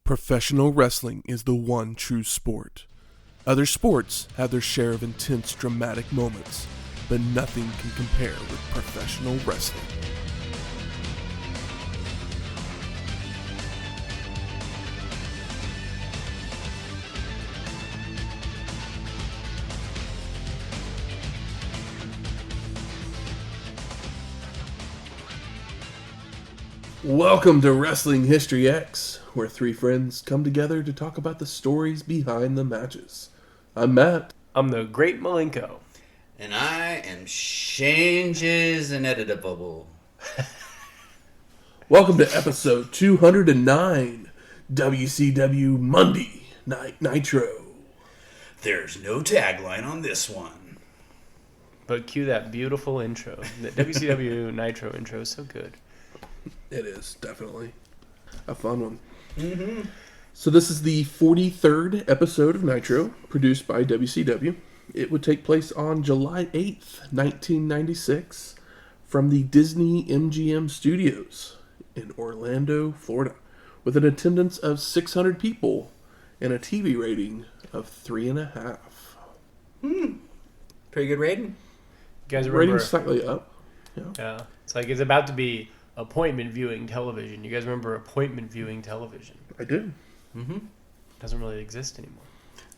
Professional wrestling is the one true sport. Other sports have their share of intense, dramatic moments, but nothing can compare with professional wrestling. Welcome to Wrestling History X, where three friends come together to talk about the stories behind the matches. I'm Matt. I'm the great Malenko. And I am Changes Ineditable. Welcome to episode 209, WCW Monday Night Nitro. There's no tagline on this one. But cue that beautiful intro. The WCW Nitro intro is so good. It is, definitely. A fun one. Mm-hmm. So this is the 43rd episode of Nitro, produced by WCW. It would take place on July 8th, 1996, from the Disney MGM Studios in Orlando, Florida, with an attendance of 600 people and a TV rating of 3.5. Pretty good rating. You guys remember? Rating slightly up. Yeah. It's like it's about to be appointment viewing television. You guys remember appointment viewing television? I do. Mm-hmm. Doesn't really exist anymore.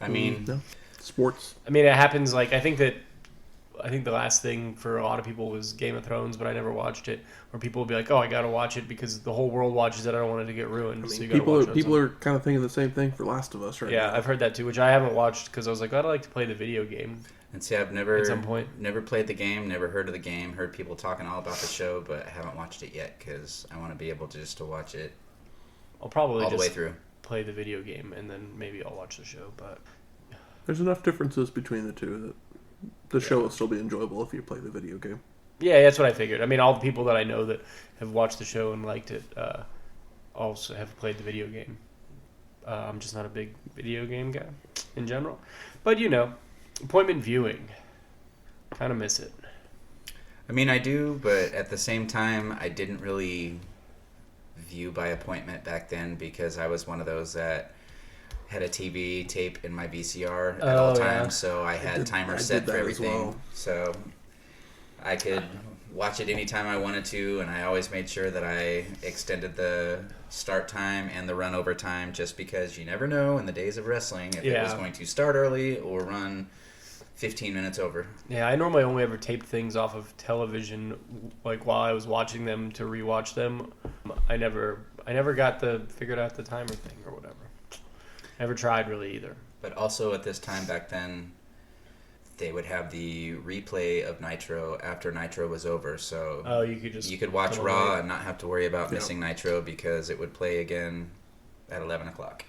I mean, No. Sports. I mean, it happens like I think the last thing for a lot of people was Game of Thrones, but I never watched it. Where people would be like, "Oh, I gotta watch it because the whole world watches it. I don't want it to get ruined." I mean, so you gotta watch it. people are kind of thinking the same thing for Last of Us right now. Yeah, I've heard that too, which I haven't watched because I was like, I'd like to play the video game. and see, I've At some point. never played the game, never heard of the game, heard people talking all about the show, but I haven't watched it yet because I want to be able to just to watch it I'll probably all the just way through. play the video game and then maybe I'll watch the show. But There's enough differences between the two that the show will still be enjoyable if you play the video game. yeah, that's what I figured. I mean, all the people that I know that have watched the show and liked it also have played the video game. I'm just not a big video game guy in general. But, appointment viewing. Kind of miss it. I mean, I do, but at the same time, I didn't really view by appointment back then because I was one of those that had a TV tape in my VCR at all times, so I had timers set for everything. Well. So I could watch it anytime I wanted to, and I always made sure that I extended the start time and the run over time just because you never know in the days of wrestling if it was going to start early or run 15 minutes over. Yeah, I normally only ever tape things off of television, like while I was watching them to rewatch them. I never got figured out the timer thing or whatever. Never tried really either. But also at this time back then, they would have the replay of Nitro after Nitro was over, so you could watch Raw and not have to worry about missing Nitro because it would play again at 11 o'clock.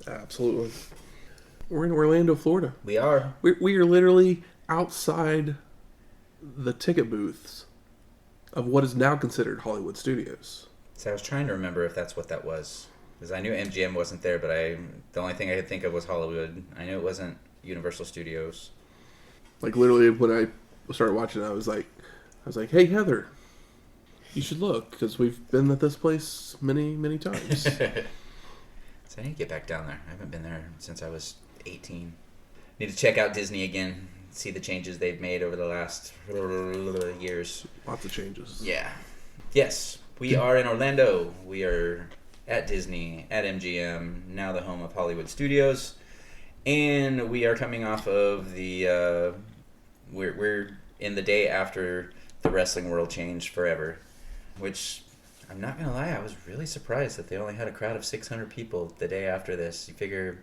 Absolutely. We're in Orlando, Florida. We are. We are literally outside the ticket booths of what is now considered Hollywood Studios. So I was trying to remember if that's what that was. Because I knew MGM wasn't there, but the only thing I could think of was Hollywood. I knew it wasn't Universal Studios. Like literally when I started watching it, I was like, hey Heather, you should look because we've been at this place many, many times. So I need to get back down there. I haven't been there since I was 18. Need to check out Disney again, see the changes they've made over the last years. Lots of changes. Yeah. Yes, we are in Orlando. We are at Disney, at MGM, now the home of Hollywood Studios. And we are coming off of the... We're in the day after the wrestling world changed forever, which... I'm not going to lie, I was really surprised that they only had a crowd of 600 people the day after this. You figure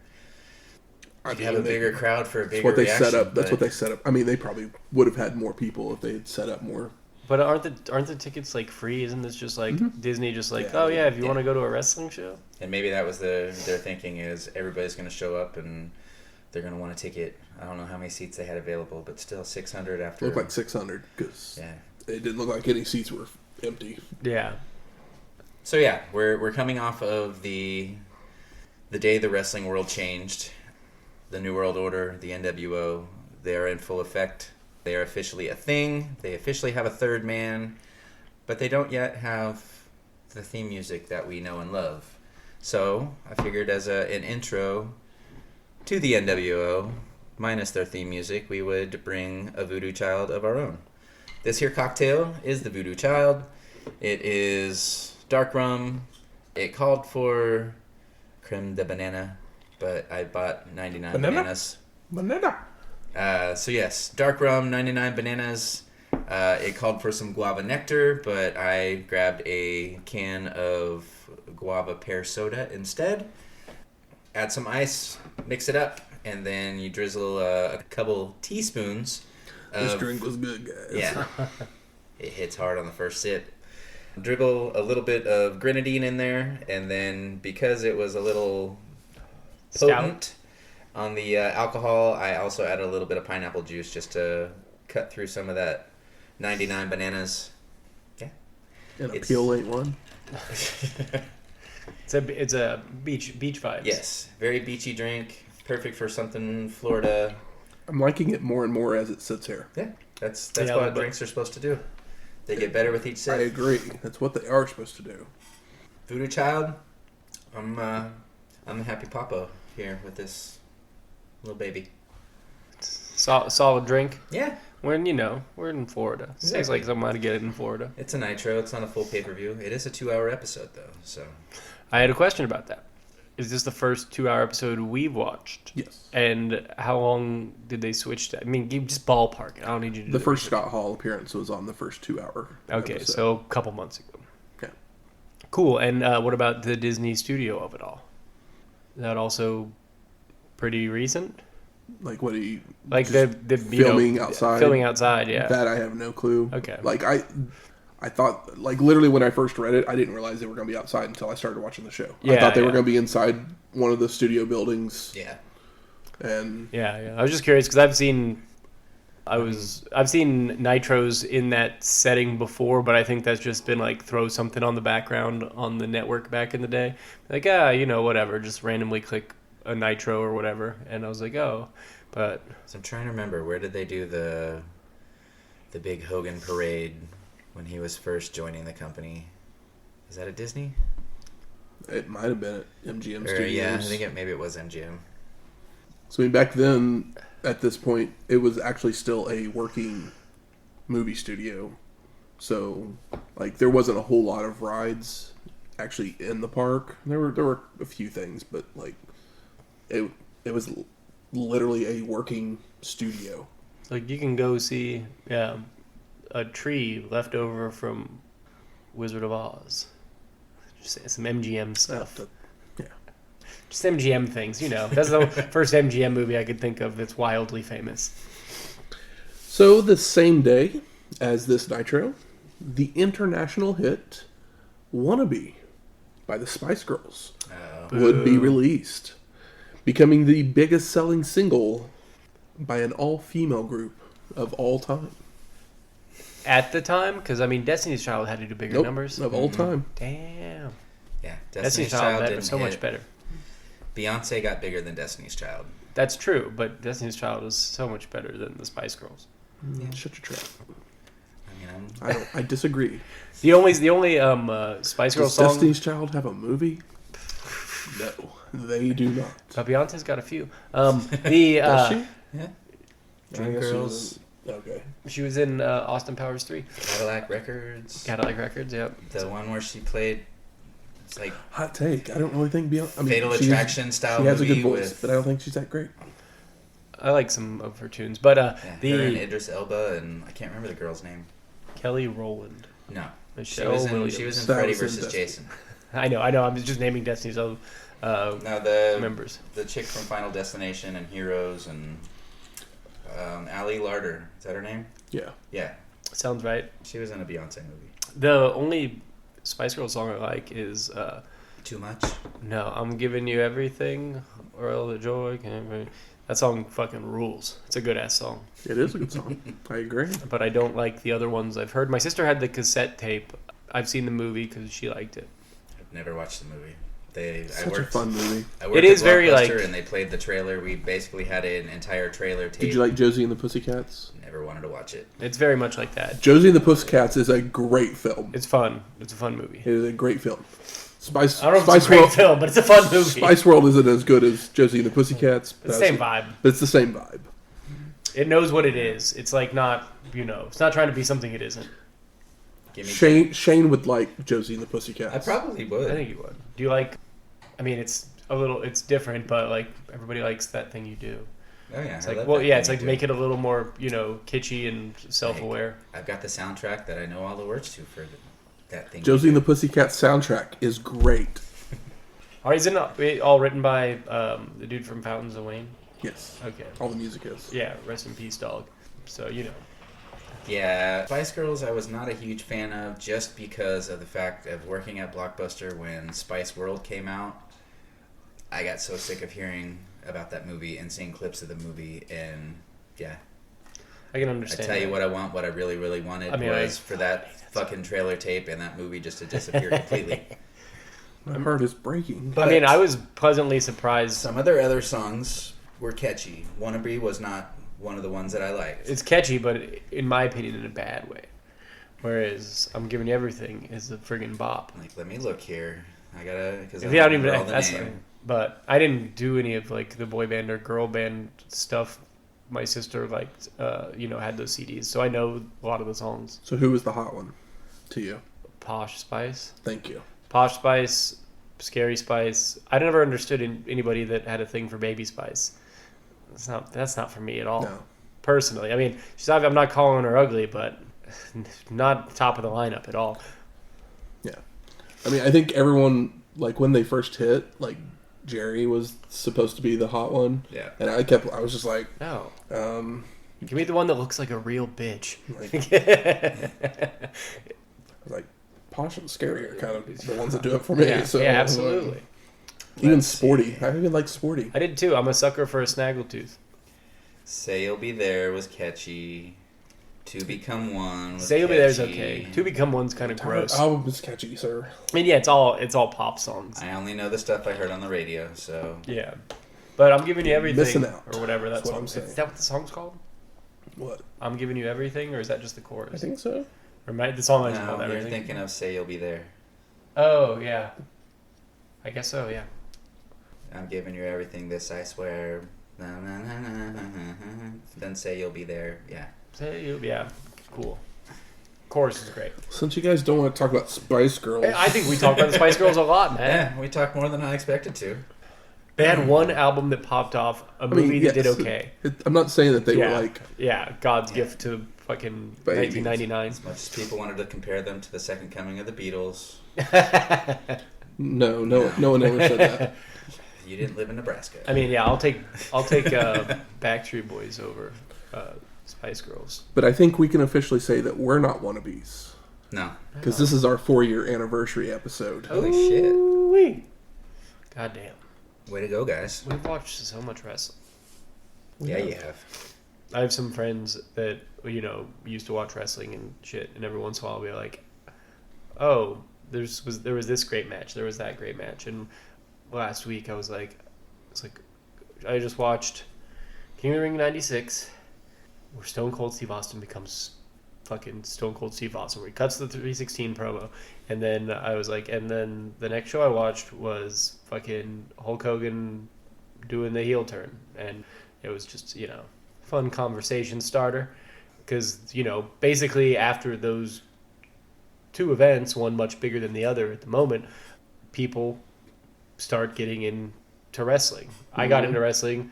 you'd have a bigger crowd for a bigger reaction. That's what they set up. I mean, they probably would have had more people if they had set up more. But aren't the tickets like free? Isn't this just like Disney just like, if you want to go to a wrestling show? And maybe that was their thinking is everybody's going to show up and they're going to want a ticket. I don't know how many seats they had available, but still 600 after. It looked like 600 because it didn't look like any seats were empty. Yeah. So yeah, we're coming off of the day the wrestling world changed, the New World Order, the NWO. They are in full effect. They are officially a thing. They officially have a third man, but they don't yet have the theme music that we know and love. So I figured as an intro to the NWO, minus their theme music, we would bring a voodoo child of our own. This here cocktail is the Voodoo Child. It is dark rum. It called for creme de banana, but I bought 99 bananas. Banana. So yes, dark rum, 99 bananas. It called for some guava nectar, but I grabbed a can of guava pear soda instead. Add some ice, mix it up, and then you drizzle a couple teaspoons. This drink was good, guys. Yeah, it hits hard on the first sip. Dribble a little bit of grenadine in there, and then because it was a little potent on the alcohol, I also added a little bit of pineapple juice just to cut through some of that 99 bananas. Yeah, And a peel ain't one. It's a beach vibes. Yes, very beachy drink, perfect for something Florida. I'm liking it more and more as it sits here. Yeah, that's what drinks are supposed to do. They get better with each sip. I agree. That's what they are supposed to do. Voodoo Child, I'm a happy papa here with this little baby. Solid drink. Yeah. We're in Florida. It seems like something to get it in Florida. It's a Nitro. It's not a full pay-per-view. It is a 2-hour episode, though. So I had a question about that. Is this the first 2-hour episode we've watched? Yes. And how long did they switch to? I mean, just ballpark it. I don't need you to. The first Scott Hall appearance was on the first 2-hour. Okay, episode. so a couple months ago. Yeah. Cool. And what about the Disney studio of it all? Is that also pretty recent? Like what he like the filming outside. Filming outside, yeah. That I have no clue. Okay. Like I thought, like literally when I first read it, I didn't realize they were going to be outside until I started watching the show. Yeah, I thought they were going to be inside one of the studio buildings. yeah. And Yeah. I was just curious because I've seen Nitros in that setting before, but I think that's just been like throw something on the background on the network back in the day. Like, whatever, just randomly click a Nitro or whatever. And I was like, oh, but. So I'm trying to remember, where did they do the big Hogan parade when he was first joining the company? Is that at Disney? it might have been at MGM Or, Studios. yeah, I think maybe it was MGM. So I mean, back then, at this point, it was actually still a working movie studio. So, like, there wasn't a whole lot of rides actually in the park. There were a few things, but like, it was literally a working studio. Like, you can go see a tree left over from Wizard of Oz. Just some MGM stuff. Yeah. Just MGM things, you know. That's the first MGM movie I could think of that's wildly famous. So the same day as this Nitro, the international hit "Wannabe" by the Spice Girls would be released, becoming the biggest selling single by an all-female group of all time. At the time? Because, I mean, Destiny's Child had to do bigger numbers. Of all time. Damn. Yeah, Destiny's Child was so much better. Beyonce got bigger than Destiny's Child. That's true, but Destiny's Child was so much better than the Spice Girls. Yeah. Shut your trap. I mean, I disagree. The only Spice Girls Does song. Destiny's Child have a movie? No, they do not. But Beyonce's got a few. Does she? yeah. I Dream guess Girls, Okay. She was in Austin Powers 3. Cadillac Records. Cadillac Records, yep. The one where she played, it's like Hot take. I don't really think Beyonce. I mean, Fatal Attraction style She has a movie good voice, with but I don't think she's that great. I like some of her tunes. But her and Idris Elba, and I can't remember the girl's name. Kelly Rowland. No. Michelle She Williams. was in That Freddy was in vs. Destiny. Jason. I know. I'm just naming Destiny's No, the members. The chick from Final Destination and Heroes and Ali Larder. Is that her name? Yeah. Yeah. Sounds right. She was in a Beyonce movie. The only Spice Girls song I like is Too Much? No, I'm Giving You Everything, Earl the Joy. That song fucking rules. It's a good ass song. It is a good song. I agree. But I don't like the other ones I've heard. My sister had the cassette tape. I've seen the movie because she liked it. I've never watched the movie. Such a fun movie. I worked It is at very, Blockbuster, like- and they played the trailer. We basically had an entire trailer tape. Did you like Josie and the Pussycats? Never wanted to watch it. It's very much like that. Josie and the Pussycats is a great film. It's fun. It's a fun movie. It is a great film. Spice. I don't know if Spice it's a great World. film, but it's a fun movie. Spice World isn't as good as Josie and the Pussycats. It's the same vibe. But it's the same vibe. It knows what it is. It's like not, it's not trying to be something it isn't. Shane would like Josie and the Pussycats. I probably would. I think you would. Do you like? I mean, it's different, but like everybody likes that thing you do. Oh yeah. It's like, well, yeah, it's like make it a little more, kitschy and self-aware. I've got the soundtrack that I know all the words to for that thing. Josie and the Pussycats soundtrack is great. All right, isn't it all written by the dude from Fountains of Wayne? Yes. Okay. All the music is. Yeah, rest in peace, dog. So, Yeah, Spice Girls I was not a huge fan of just because of the fact of working at Blockbuster when Spice World came out. I got so sick of hearing about that movie and seeing clips of the movie, and yeah. I can understand. I tell you what what I really, really wanted was for that fucking trailer tape and that movie just to disappear completely. My heart is breaking. But I was pleasantly surprised. Some of their other songs were catchy. Wannabe was not one of the ones that I liked. It's catchy, but in my opinion, in a bad way. Whereas I'm Giving You Everything is a friggin' bop. Like, let me look here. I gotta, because I don't even. That's fine. But I didn't do any of like the boy band or girl band stuff. My sister liked, had those CDs, so I know a lot of the songs. So who was the hot one to you? Posh Spice. Thank you. Posh Spice, Scary Spice. I never understood anybody that had a thing for Baby Spice. That's not for me at all. No. Personally, I mean, I'm not calling her ugly, but not top of the lineup at all. Yeah, I mean, I think everyone, like, when they first hit, like, Jerry was supposed to be the hot one. Yeah. And I was just like, no. Give me the one that looks like a real bitch. Like Posh and Scary are kind of the ones that do it for me. Yeah, so, absolutely. Even Sporty. I even like Sporty. I did too. I'm a sucker for a snaggletooth. Say You'll Be There was catchy. To Become One was Say You'll catchy. Be There's okay. To Become One's kind of gross. Album is catchy, sir. I mean, yeah, it's all pop songs. I only know the stuff I heard on the radio, so... Yeah. But I'm Giving You Everything. Missing out. Or whatever that song is. Is that what the song's called? What? I'm Giving You Everything, or is that just the chorus? I think so. Or the song is No, called you're Everything? thinking of Say You'll Be There. Oh, yeah. I guess so, yeah. I'm giving you everything, this I swear. Na, na, na, na, na, na, na. Then Say You'll Be There. Yeah. Yeah, cool. Chorus is great. Since you guys don't want to talk about Spice Girls, I think we talk about the Spice Girls a lot, man. Yeah, we talked more than I expected to. They had one album that popped off, a movie that did okay. I'm not saying that they were like... Yeah, God's gift to fucking 1999. As much as people wanted to compare them to the second coming of the Beatles. No one ever said that. You didn't live in Nebraska. I mean, yeah, I'll take Backstreet Boys over Spice Girls. But I think we can officially say that we're not wannabes. No. Because this is our 4-year anniversary episode. Holy shit. Ooh-wee. God damn. Way to go, guys. We've watched so much wrestling. Yeah, you have. I have some friends that, used to watch wrestling and shit, and every once in a while I'll be like, oh, there was this great match, there was that great match, and last week I was like, I just watched King of the Ring 96, where Stone Cold Steve Austin becomes fucking Stone Cold Steve Austin, where he cuts the 316 promo, and then I was like, and then the next show I watched was fucking Hulk Hogan doing the heel turn, and it was just, fun conversation starter, because, basically after those two events, one much bigger than the other at the moment, people start getting into wrestling. Mm-hmm. I got into wrestling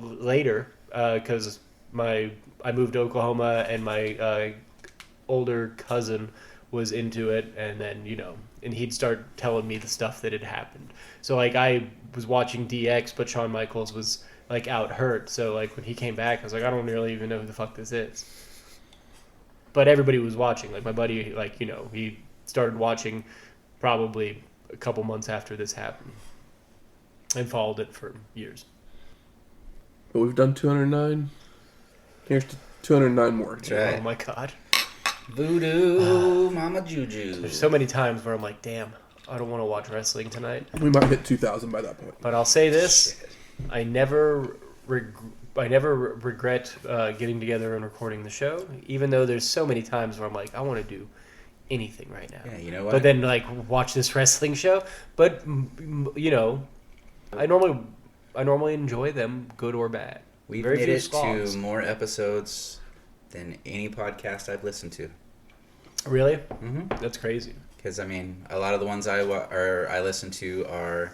later because I moved to Oklahoma, and my older cousin was into it, and then and he'd start telling me the stuff that had happened. So I was watching DX, but Shawn Michaels was out hurt. So when he came back, I was like, I don't really even know who the fuck this is. But everybody was watching. My buddy, he started watching probably a couple months after this happened, and followed it for years. But we've done 209. Here's to 209 more. That's right. Oh my god. Voodoo, Mama Juju. There's so many times where I'm like, damn, I don't want to watch wrestling tonight. We might hit 2,000 by that point. But I'll say this: I never regret getting together and recording the show, even though there's so many times where I'm like, I want to do anything right now. Yeah, you know what? But then like watch this wrestling show. But you know, I normally enjoy them, good or bad. We've Very made few it squabs. to more episodes than any podcast I've listened to. Really? Mm-hmm. That's crazy. Because I mean, a lot of the ones I listen to are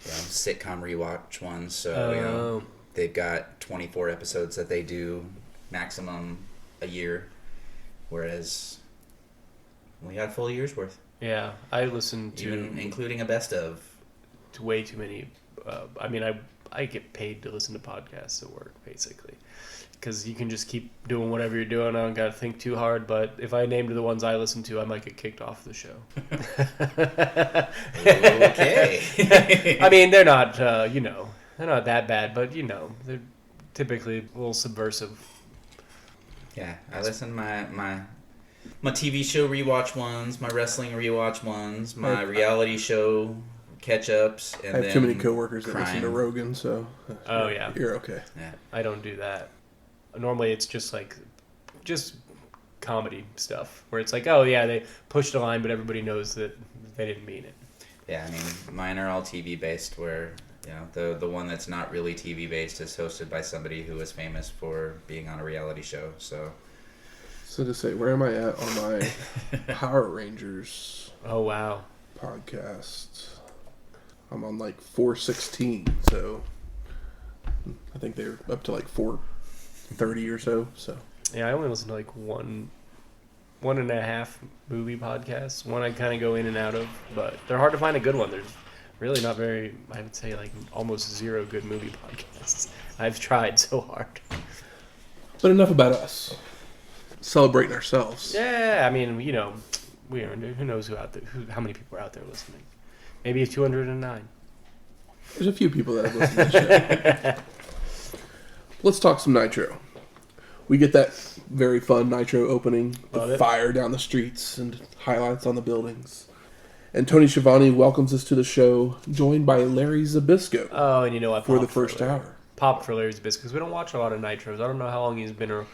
sitcom rewatch ones. So they've got 24 episodes that they do maximum a year, whereas we had full year's worth. Yeah, I listen to Even including a best of. to way too many. I mean, I get paid to listen to podcasts at work, basically. Because you can just keep doing whatever you're doing. I don't got to think too hard. But if I named the ones I listen to, I might get kicked off the show. Okay. I mean, they're not, they're not that bad. But, they're typically a little subversive. Yeah, I listen to my TV show rewatch ones, my wrestling rewatch ones, my reality show catch-ups, and I have then too many coworkers that listen to crime. Rogan, so Oh, yeah. you're okay. Yeah. I don't do that. Normally, it's just comedy stuff where it's like, oh yeah, they pushed a line, but everybody knows that they didn't mean it. Yeah, I mean, mine are all TV based. Where the one that's not really TV based is hosted by somebody who is famous for being on a reality show. So So to say, where am I at on my Power Rangers Oh wow. podcast? I'm on like 416, so I think they're up to like 430 or so. So Yeah, I only listen to like one and a half movie podcasts. One I kind of go in and out of, but they're hard to find a good one. There's really not very, I would say like almost zero good movie podcasts. I've tried so hard. but enough about us celebrating ourselves. Yeah, I mean, we are, who knows how many people are out there listening. Maybe 209. There's a few people that have listened to the show. Let's talk some Nitro. We get that very fun Nitro opening, Love the it. fire down the streets and highlights on the buildings. And Tony Schiavone welcomes us to the show, joined by Larry Zbyszko Oh, and you know what? for the first hour. Popped for Larry's Biscuits because we don't watch a lot of Nitros. I don't know how long he's been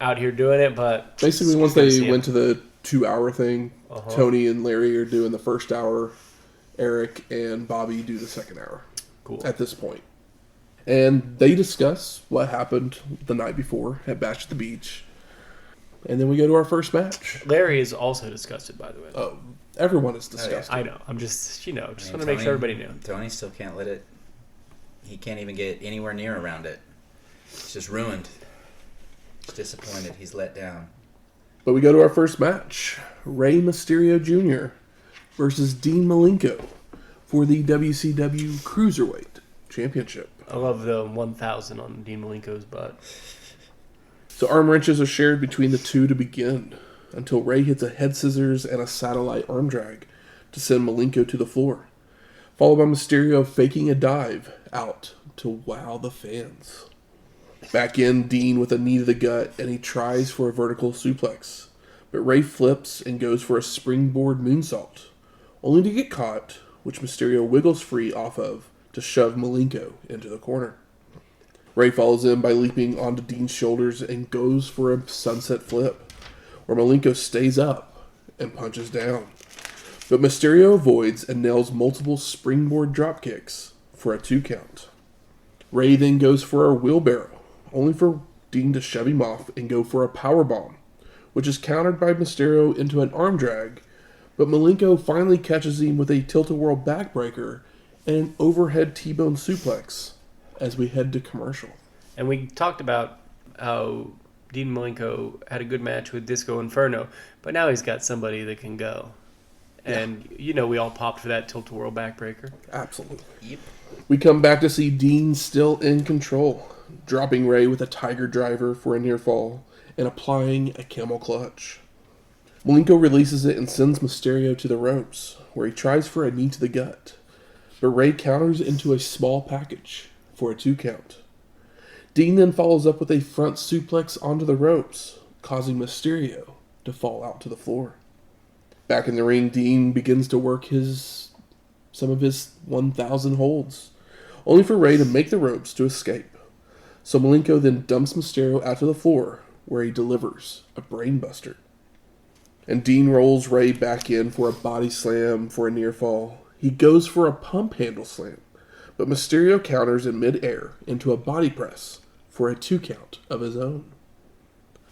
out here doing it, but Basically, it's once good to they see went him. to the 2-hour thing, Uh-huh. Tony and Larry are doing the first hour. Eric and Bobby do the second hour Cool. at this point. And they discuss what happened the night before at Bash at the Beach. And then we go to our first match. Larry is also disgusted, by the way. Oh, everyone is disgusted. I know. I'm just, just I want mean, to make sure everybody knew. Tony still can't let it. He can't even get anywhere near around it. It's just ruined. He's disappointed. He's let down. But we go to our first match. Rey Mysterio Jr. versus Dean Malenko for the WCW Cruiserweight Championship. I love the 1,000 on Dean Malenko's butt. So arm wrenches are shared between the two to begin, until Rey hits a head scissors and a satellite arm drag to send Malenko to the floor, followed by Mysterio faking a dive out to wow the fans. Back in, Dean with a knee to the gut, and he tries for a vertical suplex, but Rey flips and goes for a springboard moonsault, only to get caught, which Mysterio wiggles free off of to shove Malenko into the corner. Rey follows in by leaping onto Dean's shoulders and goes for a sunset flip, where Malenko stays up and punches down. But Mysterio avoids and nails multiple springboard drop kicks for a 2 count. Rey then goes for a wheelbarrow, only for Dean to shove him off and go for a powerbomb, which is countered by Mysterio into an arm drag, but Malenko finally catches him with a tilt-a-whirl backbreaker and an overhead T-bone suplex as we head to commercial. And we talked about how Dean Malenko had a good match with Disco Inferno, but now he's got somebody that can go. And, we all popped for that tilt-a-whirl backbreaker. Absolutely. Yep. We come back to see Dean still in control, dropping Rey with a tiger driver for a near fall and applying a camel clutch. Malenko releases it and sends Mysterio to the ropes, where he tries for a knee to the gut, but Rey counters into a small package for a 2 count. Dean then follows up with a front suplex onto the ropes, causing Mysterio to fall out to the floor. Back in the ring, Dean begins to work some of his 1,000 holds, only for Rey to make the ropes to escape. So Malenko then dumps Mysterio out to the floor, where he delivers a brainbuster. And Dean rolls Ray back in for a body slam for a near fall. He goes for a pump handle slam, but Mysterio counters in mid-air into a body press for a 2 count of his own.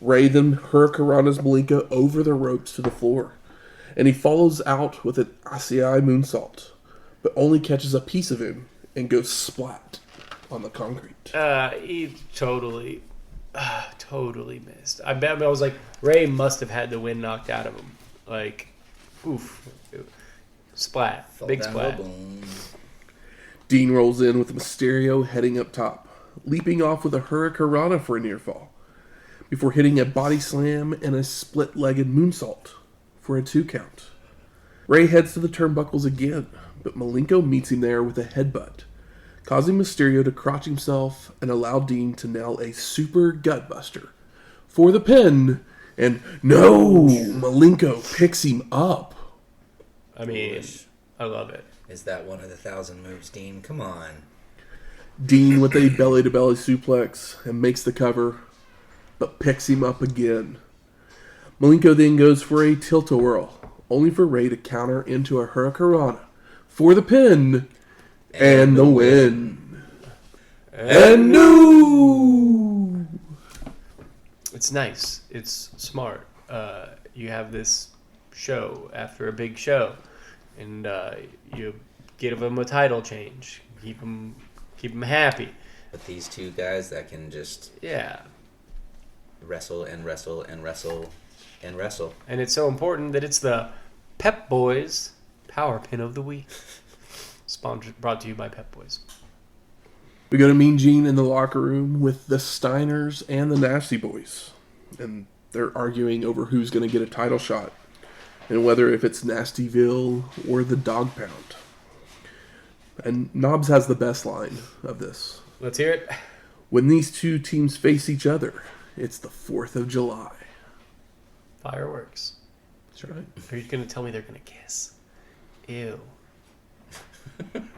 Ray then hurricanranas Malenko over the ropes to the floor, and he follows out with an Asai moonsault, but only catches a piece of him and goes splat on the concrete. He totally missed. I was like, Ray must have had the wind knocked out of him. Like, oof. Splat. Big splat. Dean rolls in with Mysterio heading up top, leaping off with a hurricanrana for a near fall, before hitting a body slam and a split-legged moonsault for a 2 count. Ray heads to the turnbuckles again, but Malenko meets him there with a headbutt, causing Mysterio to crotch himself and allow Dean to nail a super gutbuster for the pin, and no! Malenko picks him up. I mean, I love it. Is that one of the 1,000 moves, Dean? Come on. Dean with a belly-to-belly suplex and makes the cover, but picks him up again. Malenko then goes for a tilt-a-whirl, only for Ray to counter into a hurricanrana for the pin and the win. And no! It's nice. It's smart. You have this show after a big show, and you give them a title change. Keep them happy. But these two guys that can just wrestle and wrestle and wrestle and wrestle. And it's so important that it's the Pep Boys Power Pin of the Week. Brought to you by Pep Boys. We go to Mean Gene in the locker room with the Steiners and the Nasty Boys. And they're arguing over who's going to get a title shot, and whether if it's Nastyville or the Dog Pound. And Knobs has the best line of this. Let's hear it. When these two teams face each other, it's the 4th of July. Fireworks. That's right. Are you going to tell me they're going to kiss? Ew.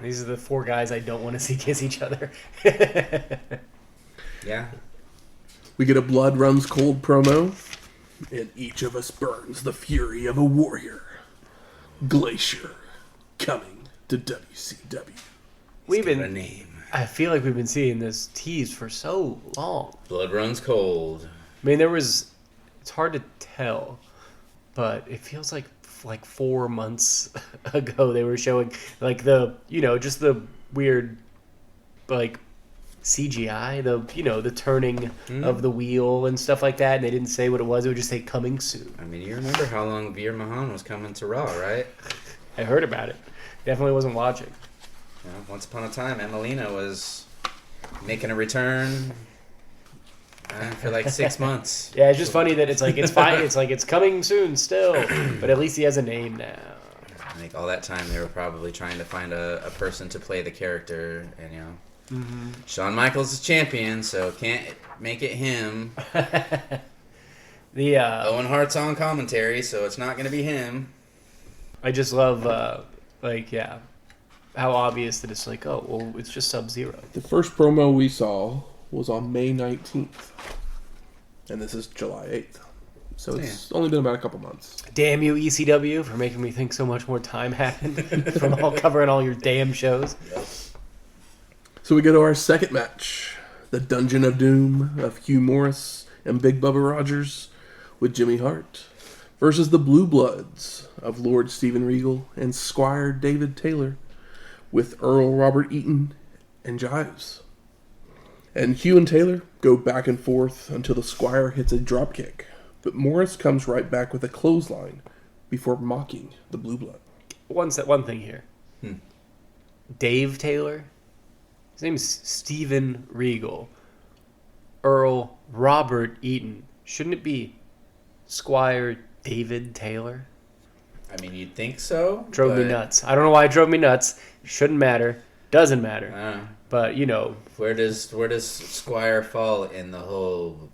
These are the 4 guys I don't want to see kiss each other. Yeah. We get a Blood Runs Cold promo, and each of us burns the fury of a warrior. Glacier, coming to WCW. We've been a name. I feel like we've been seeing this tease for so long. Blood Runs Cold. I mean, it's hard to tell, but it feels like 4 months ago they were showing like just the weird like CGI, the turning of the wheel and stuff like that, and they didn't say what it was. It would just say coming soon. I mean, you remember how long Veer Mahan was coming to Raw, right? I heard about it. Definitely wasn't watching. Yeah, once upon a time, Emelina was making a return for like 6 months. Yeah, it's just funny that it's fine. It's like it's coming soon still, but at least he has a name now. I think all that time they were probably trying to find a person to play the character, and Shawn Michaels is champion, so can't make it him. Owen Hart's on commentary, so it's not going to be him. I just love how obvious that it's like, oh well, it's just Sub-Zero. The first promo we saw was on May 19th, and this is July 8th. So it's only been about a couple months. Damn you, ECW, for making me think so much more time happened from covering all your damn shows. Yep. So we go to our second match, the Dungeon of Doom of Hugh Morrus and Big Bubba Rogers with Jimmy Hart versus the Blue Bloods of Lord Steven Regal and Squire David Taylor with Earl Robert Eaton and Jeeves. And Hugh and Taylor go back and forth until the Squire hits a dropkick, but Morrus comes right back with a clothesline before mocking the Blue Blood. One thing here. Dave Taylor? His name is Steven Regal. Earl Robert Eaton. Shouldn't it be Squire David Taylor? I mean, you'd think so. Drove me nuts. I don't know why it drove me nuts. Shouldn't matter. Doesn't matter. But, Where does Squire fall in the whole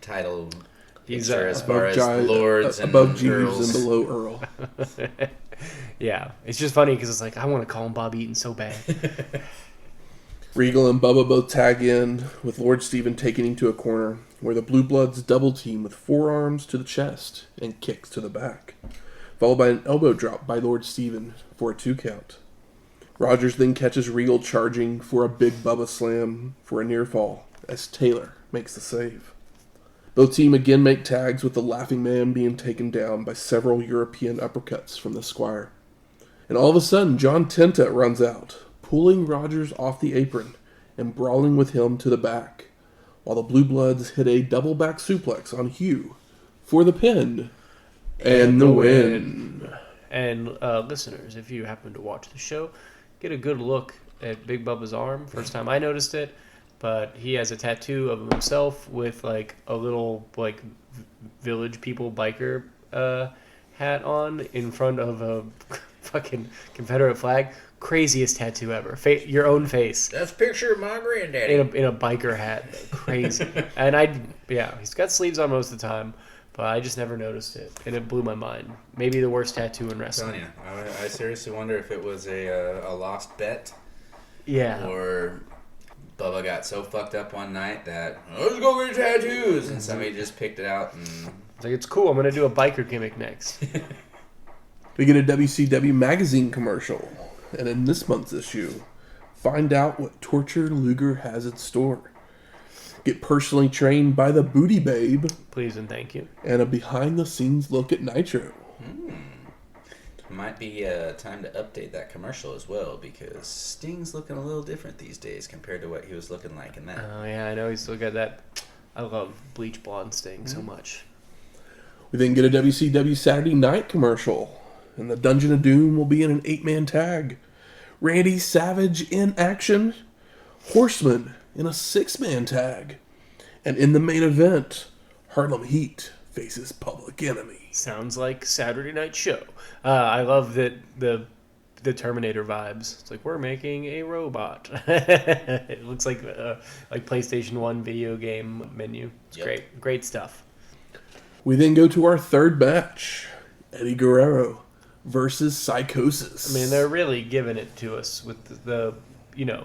title picture as far as lords and above Jeeves Earls? and below Earl? Yeah. It's just funny because it's like, I want to call him Bob Eaton so bad. Regal and Bubba both tag in, with Lord Steven taking him to a corner, where the Blue Bloods double team with forearms to the chest and kicks to the back, followed by an elbow drop by Lord Steven for a 2 count. Rogers then catches Regal charging for a big Bubba slam for a near fall, as Taylor makes the save. Both team again make tags, with the Laughing Man being taken down by several European uppercuts from the Squire. And all of a sudden, John Tenta runs out, pulling Rogers off the apron and brawling with him to the back, while the Blue Bloods hit a double back suplex on Hugh for the pin and the win. And listeners, if you happen to watch the show, get a good look at Big Bubba's arm. First time I noticed it, but he has a tattoo of himself with like a little like Village People biker hat on in front of a fucking Confederate flag. Craziest tattoo ever. Your own face. That's a picture of my granddaddy. In a biker hat. Crazy. And he's got sleeves on most of the time, but I just never noticed it. And it blew my mind. Maybe the worst tattoo in wrestling. I'm telling you, I seriously wonder if it was a lost bet. Yeah. Or Bubba got so fucked up one night that, let's go get tattoos. And somebody just picked it out. And It's like, it's cool. I'm going to do a biker gimmick next. We get a WCW magazine commercial, and in this month's issue, find out what torture Luger has in store. Get personally trained by the Booty Babe. Please and thank you. And a behind-the-scenes look at Nitro. Might be time to update that commercial as well, because Sting's looking a little different these days compared to what he was looking like in that. Oh, yeah, I know he's still got that. I love bleach blonde Sting so much. We then get a WCW Saturday Night commercial, and the Dungeon of Doom will be in an 8-man tag. Randy Savage in action, Horseman in a 6-man tag, and in the main event, Harlem Heat faces Public Enemy. Sounds like Saturday Night Show. I love that the Terminator vibes. It's like, we're making a robot. It looks like PlayStation 1 video game menu. It's great stuff. We then go to our third match, Eddie Guerrero versus Psychosis. I mean, they're really giving it to us with the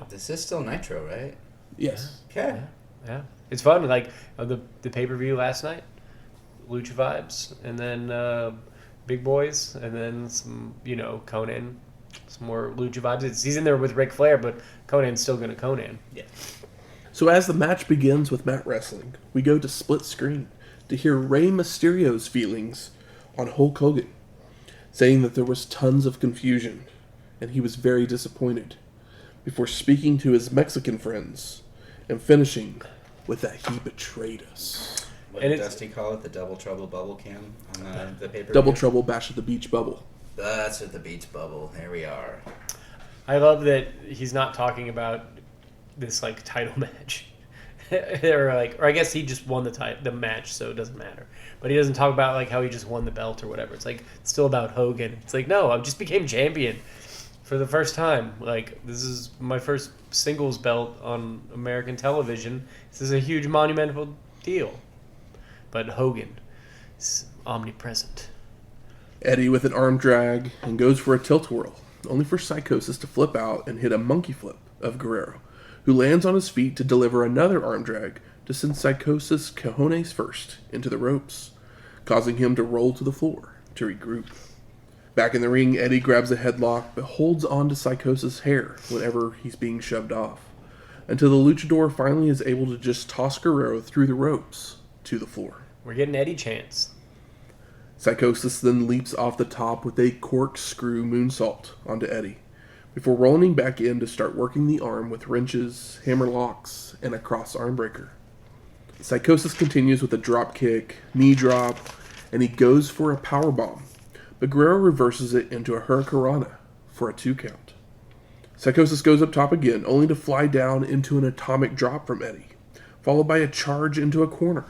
This is still Nitro, right? Yes. Okay. Yeah. It's fun. Like the pay-per-view last night, Lucha vibes, and then Big Boys, and then some, Conan, some more Lucha vibes. He's in there with Ric Flair, but Conan's still going to Conan. Yeah. So as the match begins with mat wrestling, we go to split screen to hear Rey Mysterio's feelings on Hulk Hogan, saying that there was tons of confusion, and he was very disappointed, before speaking to his Mexican friends, and finishing with that he betrayed us. What did Dusty call it? The Double Trouble Bubble Cam on the paper? Double Trouble Bash at the Beach Bubble. That's at the beach bubble. There we are. I love that he's not talking about this title match. or I guess he just won the match, so it doesn't matter. But he doesn't talk about how he just won the belt or whatever. It's it's still about Hogan. It's no, I just became champion for the first time. This is my first singles belt on American television. This is a huge monumental deal. But Hogan is omnipresent. Eddie with an arm drag and goes for a tilt-a-whirl, only for Psychosis to flip out and hit a monkey flip of Guerrero, who lands on his feet to deliver another arm drag to send Psychosis cojones first into the ropes, causing him to roll to the floor to regroup. Back in the ring, Eddie grabs a headlock but holds on to Psychosis' hair whenever he's being shoved off, until the luchador finally is able to just toss Guerrero through the ropes to the floor. We're getting Eddie chance. Psychosis then leaps off the top with a corkscrew moonsault onto Eddie, before rolling back in to start working the arm with wrenches, hammerlocks, and a cross arm breaker. Psychosis continues with a drop kick, knee drop, and he goes for a powerbomb, but Guerrero reverses it into a hurricanrana for a 2 count. Psychosis goes up top again, only to fly down into an atomic drop from Eddie, followed by a charge into a corner.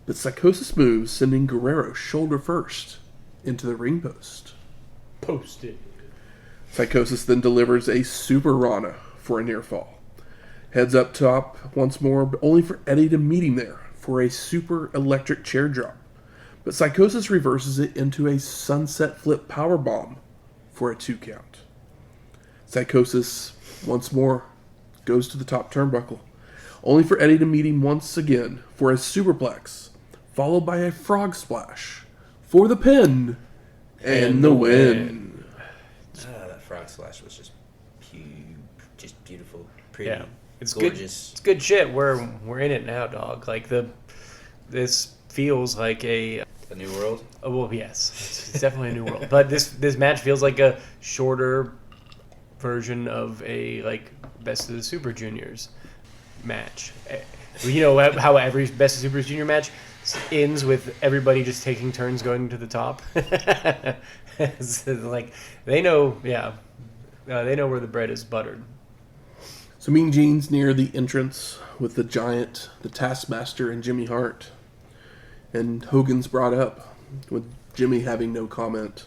But Psychosis moves, sending Guerrero shoulder first into the ring post. Posted. Psychosis then delivers a super Rana for a near fall. Heads up top once more, but only for Eddie to meet him there for a super electric chair drop. But Psychosis reverses it into a sunset flip powerbomb for a 2 count. Psychosis once more goes to the top turnbuckle, only for Eddie to meet him once again for a superplex, followed by a frog splash for the pin and the win. That frog splash was just beautiful, pretty, it's gorgeous. Good. It's good shit. We're in it now, dog. Like this feels like a new world. Oh, well, yes, it's definitely a new world. But this match feels like a shorter version of a like Best of the Super Juniors match. You know how every Best of Super Junior match ends with everybody just taking turns going to the top. Like they know where the bread is buttered. So Mean Gene's near the entrance with the Giant, the Taskmaster, and Jimmy Hart. And Hogan's brought up, with Jimmy having no comment.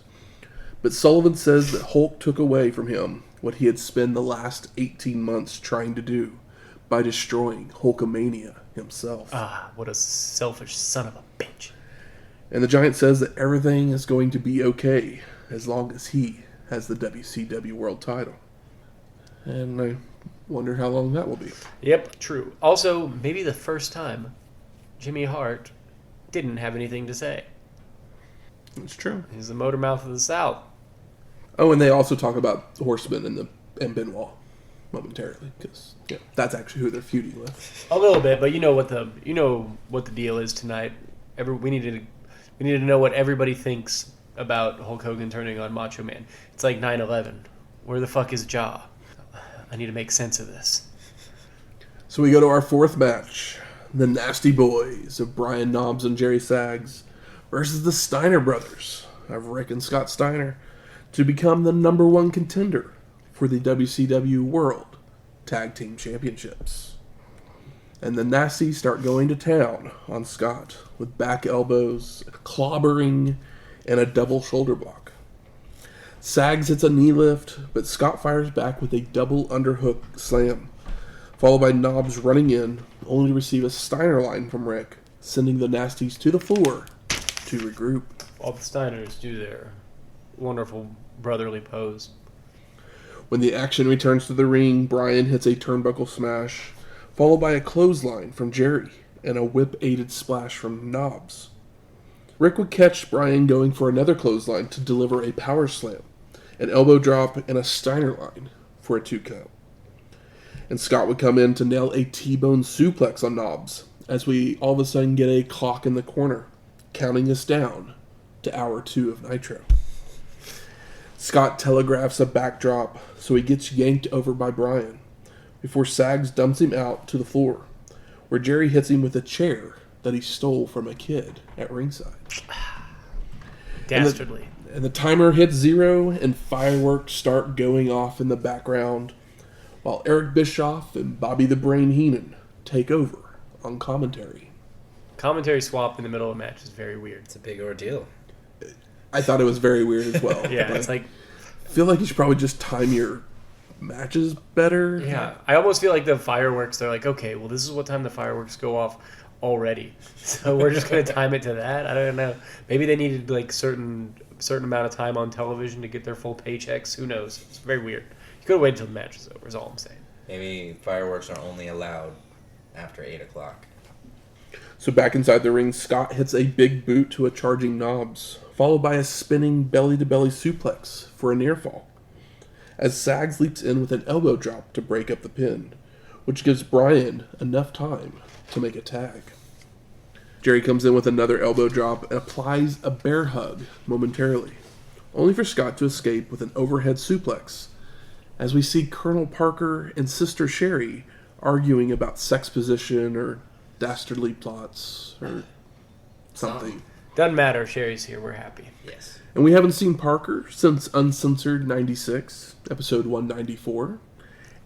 But Sullivan says that Hulk took away from him what he had spent the last 18 months trying to do by destroying Hulkamania himself. Ah, what a selfish son of a bitch. And the Giant says that everything is going to be okay as long as he has the WCW World title. And I wonder how long that will be. Yep, true. Also, maybe the first time Jimmy Hart didn't have anything to say. It's true. He's the motor mouth of the South. Oh, and they also talk about Horseman and Benoit momentarily, because that's actually who they're feuding with. A little bit, but you know what the deal is tonight. We need to know what everybody thinks about Hulk Hogan turning on Macho Man. It's like 9/11. Where the fuck is Ja? I need to make sense of this. So we go to our fourth match. The Nasty Boys of Brian Knobbs and Jerry Sags versus the Steiner brothers of Rick and Scott Steiner to become the number one contender for the WCW World Tag Team Championships. And the Nasties start going to town on Scott with back elbows, clobbering, and a double shoulder block. Sags hits a knee lift, but Scott fires back with a double underhook slam, followed by Knobbs running in, only to receive a Steiner line from Rick, sending the Nasties to the floor to regroup. All the Steiners do their wonderful brotherly pose. When the action returns to the ring, Brian hits a turnbuckle smash, followed by a clothesline from Jerry and a whip-aided splash from Knobbs. Rick would catch Brian going for another clothesline to deliver a power slam, an elbow drop, and a Steiner line for a 2 count. And Scott would come in to nail a T-bone suplex on Knobbs, as we all of a sudden get a clock in the corner, counting us down to hour 2 of Nitro. Scott telegraphs a backdrop, so he gets yanked over by Brian, before Sags dumps him out to the floor, where Jerry hits him with a chair that he stole from a kid at ringside. Dastardly. And the timer hits 0, and fireworks start going off in the background, while Eric Bischoff and Bobby the Brain Heenan take over on commentary. Commentary swap in the middle of a match is very weird. It's a big ordeal. I thought it was very weird as well. Yeah, it's like... I feel like you should probably just time your matches better. Yeah, I almost feel like the fireworks, they're like, okay, well, this is what time the fireworks go off already. So we're just going to time it to that? I don't know. Maybe they needed like certain amount of time on television to get their full paychecks. Who knows? It's very weird. You could have waited until the match is over, is all I'm saying. Maybe fireworks are only allowed after 8 o'clock. So back inside the ring, Scott hits a big boot to a charging Knobbs, followed by a spinning belly-to-belly suplex for a near fall, as Sags leaps in with an elbow drop to break up the pin, which gives Brian enough time to make a tag. Jerry comes in with another elbow drop and applies a bear hug momentarily, only for Scott to escape with an overhead suplex, as we see Colonel Parker and Sister Sherry arguing about sex position or dastardly plots or something. Doesn't matter. Sherry's here. We're happy. Yes. And we haven't seen Parker since Uncensored 96, episode 194,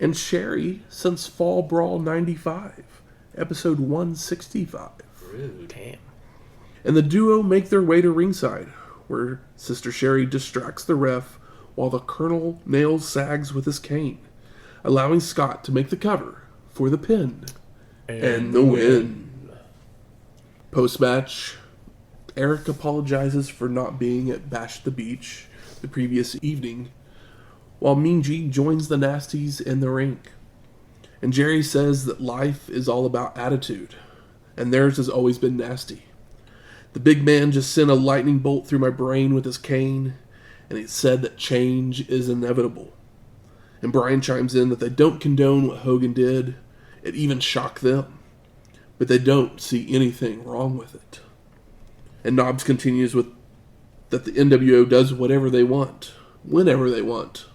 and Sherry since Fall Brawl 95, episode 165. Rude. Damn. And the duo make their way to ringside, where Sister Sherry distracts the ref while the Colonel nails Sags with his cane, allowing Scott to make the cover for the pin and the win. Post-match, Eric apologizes for not being at Bash the Beach the previous evening, while Mean Gene joins the Nasties in the ring. And Jerry says that life is all about attitude, and theirs has always been nasty. The big man just sent a lightning bolt through my brain with his cane, and he said that change is inevitable. And Brian chimes in that they don't condone what Hogan did. It even shocked them. But they don't see anything wrong with it. And Knobbs continues with that the NWO does whatever they want, whenever they want,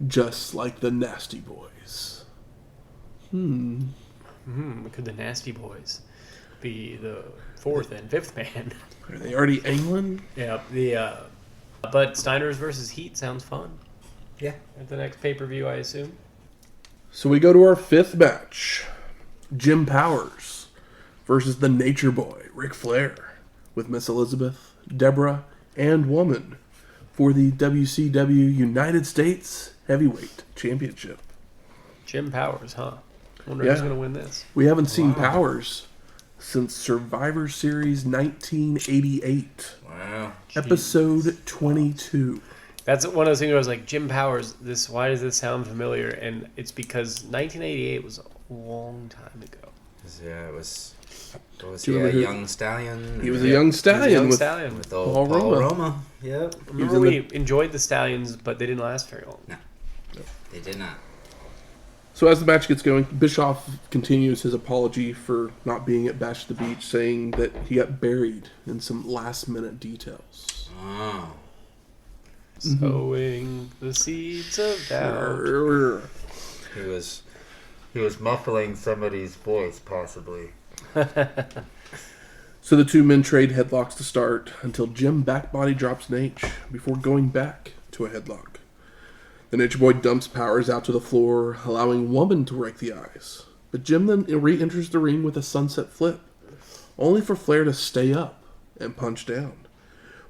just like the Nasty Boys. Could the Nasty Boys be the fourth and fifth man? Are they already angling? Yeah, but Steiner's versus Heat sounds fun. Yeah. At the next pay-per-view, I assume. So we go to our fifth match. Jim Powers versus the Nature Boy, Ric Flair, with Miss Elizabeth, Debra, and Woman for the WCW United States Heavyweight Championship. Jim Powers, huh? Wonder who's going to win this. We haven't seen Powers since Survivor Series 1988. Wow. Episode 22. That's one of those things where I was like, Jim Powers, why does this sound familiar? And it's because 1988 was a long time ago. Yeah, it was... What was Do he, you a remember young stallion? He was a young stallion with old Paul Roma. Yep. Remember we enjoyed the Stallions, but they didn't last very long. No, they did not. So as the match gets going, Bischoff continues his apology for not being at Bash at the Beach, saying that he got buried in some last-minute details. Oh. Sowing the seeds of doubt. He was muffling somebody's voice, possibly. So the two men trade headlocks to start until Jim backbody drops Nate before going back to a headlock. The Nature Boy dumps Powers out to the floor, allowing Woman to rake the eyes. But Jim then re-enters the ring with a sunset flip, only for Flair to stay up and punch down,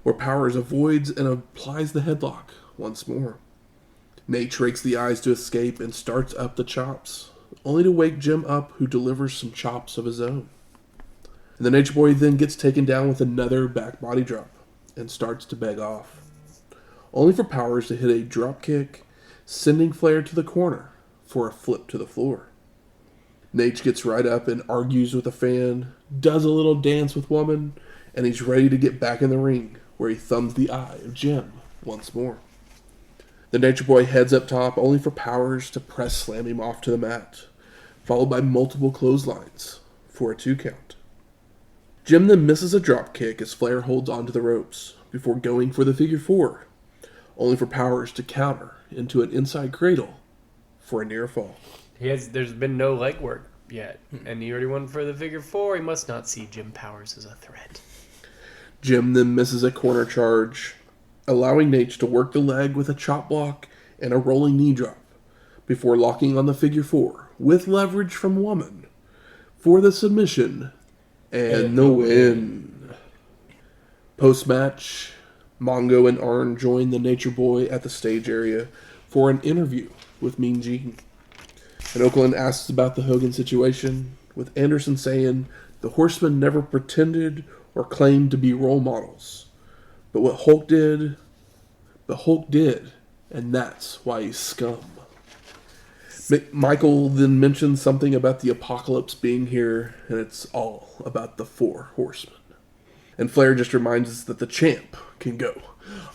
where Powers avoids and applies the headlock once more. Nate rakes the eyes to escape and starts up the chops, only to wake Jim up, who delivers some chops of his own. And the Nature Boy then gets taken down with another back body drop and starts to beg off, only for Powers to hit a drop kick, sending Flair to the corner for a flip to the floor. Nate gets right up and argues with a fan, does a little dance with Woman, and he's ready to get back in the ring, where he thumbs the eye of Jim once more. The Nature Boy heads up top, only for Powers to press slam him off to the mat, followed by multiple clotheslines for a 2 count. Jim then misses a drop kick as Flair holds onto the ropes before going for the figure 4, only for Powers to counter into an inside cradle for a near fall. There's been no leg work yet, and he already went for the figure 4. He must not see Jim Powers as a threat. Jim then misses a corner charge, allowing Nate to work the leg with a chop block and a rolling knee drop, before locking on the figure 4 with leverage from Woman for the submission and the win. Post-match, Mongo and Arn join the Nature Boy at the stage area for an interview with Mean Gene. And Oakland asks about the Hogan situation, with Anderson saying the Horsemen never pretended or claimed to be role models. But what Hulk did, and that's why he's scum. Michael then mentions something about the apocalypse being here, and it's all about the 4 horsemen. And Flair just reminds us that the champ can go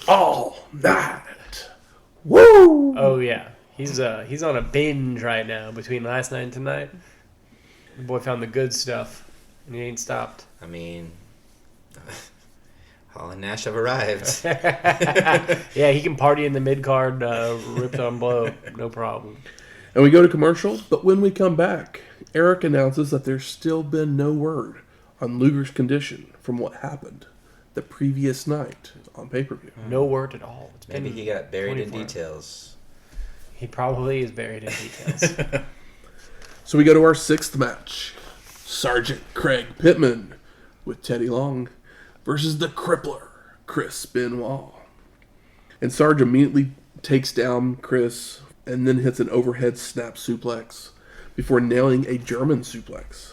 all night. Woo! Oh yeah, he's on a binge right now between last night and tonight. The boy found the good stuff, and he ain't stopped. I mean, Hall and Nash have arrived. Yeah, he can party in the mid-card, ripped on blow, no problem. And we go to commercial, but when we come back, Eric announces that there's still been no word on Luger's condition from what happened the previous night on pay-per-view. No word at all. Maybe he got buried 24. in details. He probably is buried in details. So we go to our 6th match. Sergeant Craig Pittman with Teddy Long versus the Crippler, Chris Benoit. And Sarge immediately takes down Chris and then hits an overhead snap suplex before nailing a German suplex.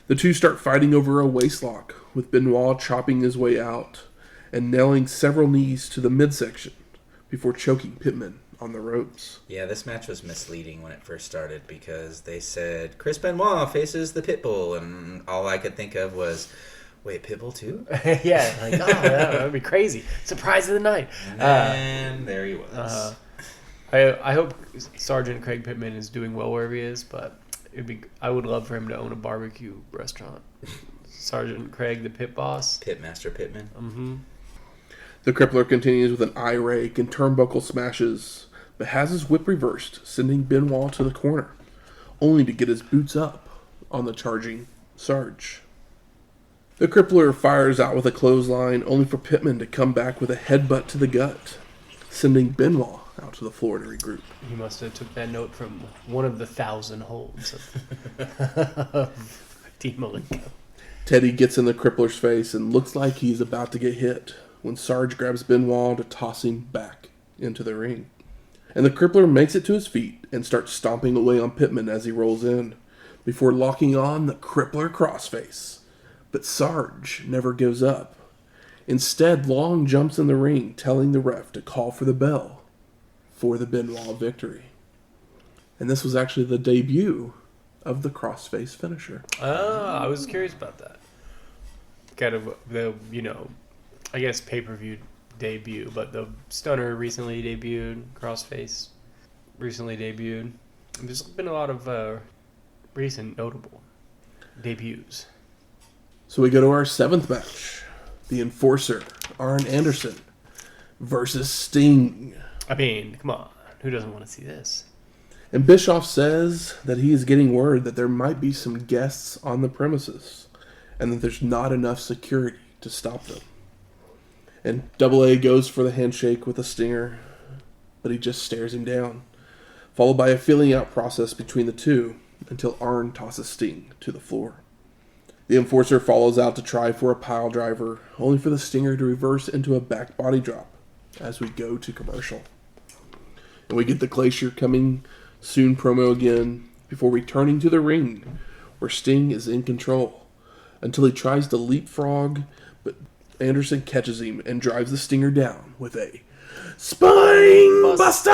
The two start fighting over a waistlock, with Benoit chopping his way out and nailing several knees to the midsection before choking Pittman on the ropes. Yeah, this match was misleading when it first started because they said Chris Benoit faces the Pitbull, and all I could think of was, wait, Pitbull too? Yeah, like, oh, that would be crazy. Surprise of the night. And there he was. I hope Sergeant Craig Pittman is doing well wherever he is, but I would love for him to own a barbecue restaurant. Sergeant Craig, the pit boss. Pitmaster Pittman. Mm-hmm. The Crippler continues with an eye rake and turnbuckle smashes, but has his whip reversed, sending Benoit to the corner, only to get his boots up on the charging Sarge. The Crippler fires out with a clothesline, only for Pittman to come back with a headbutt to the gut, sending Benoit out to the floor to regroup. He must have took that note from one of the 1,000 holds of Team Malenko. Teddy gets in the Crippler's face and looks like he's about to get hit when Sarge grabs Benoit to toss him back into the ring. And the Crippler makes it to his feet and starts stomping away on Pittman as he rolls in, before locking on the Crippler crossface. But Sarge never gives up. Instead, Long jumps in the ring, telling the ref to call for the bell for the Benoit victory. And this was actually the debut of the crossface finisher. I was curious about that. Kind of the, I guess pay-per-view debut, but the Stunner recently debuted, crossface recently debuted. There's been a lot of recent notable debuts. So we go to our 7th match. The Enforcer, Arn Anderson, versus Sting. I mean, come on. Who doesn't want to see this? And Bischoff says that he is getting word that there might be some guests on the premises and that there's not enough security to stop them. And Double A goes for the handshake with a Stinger, but he just stares him down, followed by a feeling out process between the two until Arn tosses Sting to the floor. The Enforcer follows out to try for a pile driver, only for the Stinger to reverse into a back body drop as we go to commercial. And we get the Glacier coming soon promo again before returning to the ring where Sting is in control until he tries to leapfrog, but Anderson catches him and drives the Stinger down with a Spine Buster!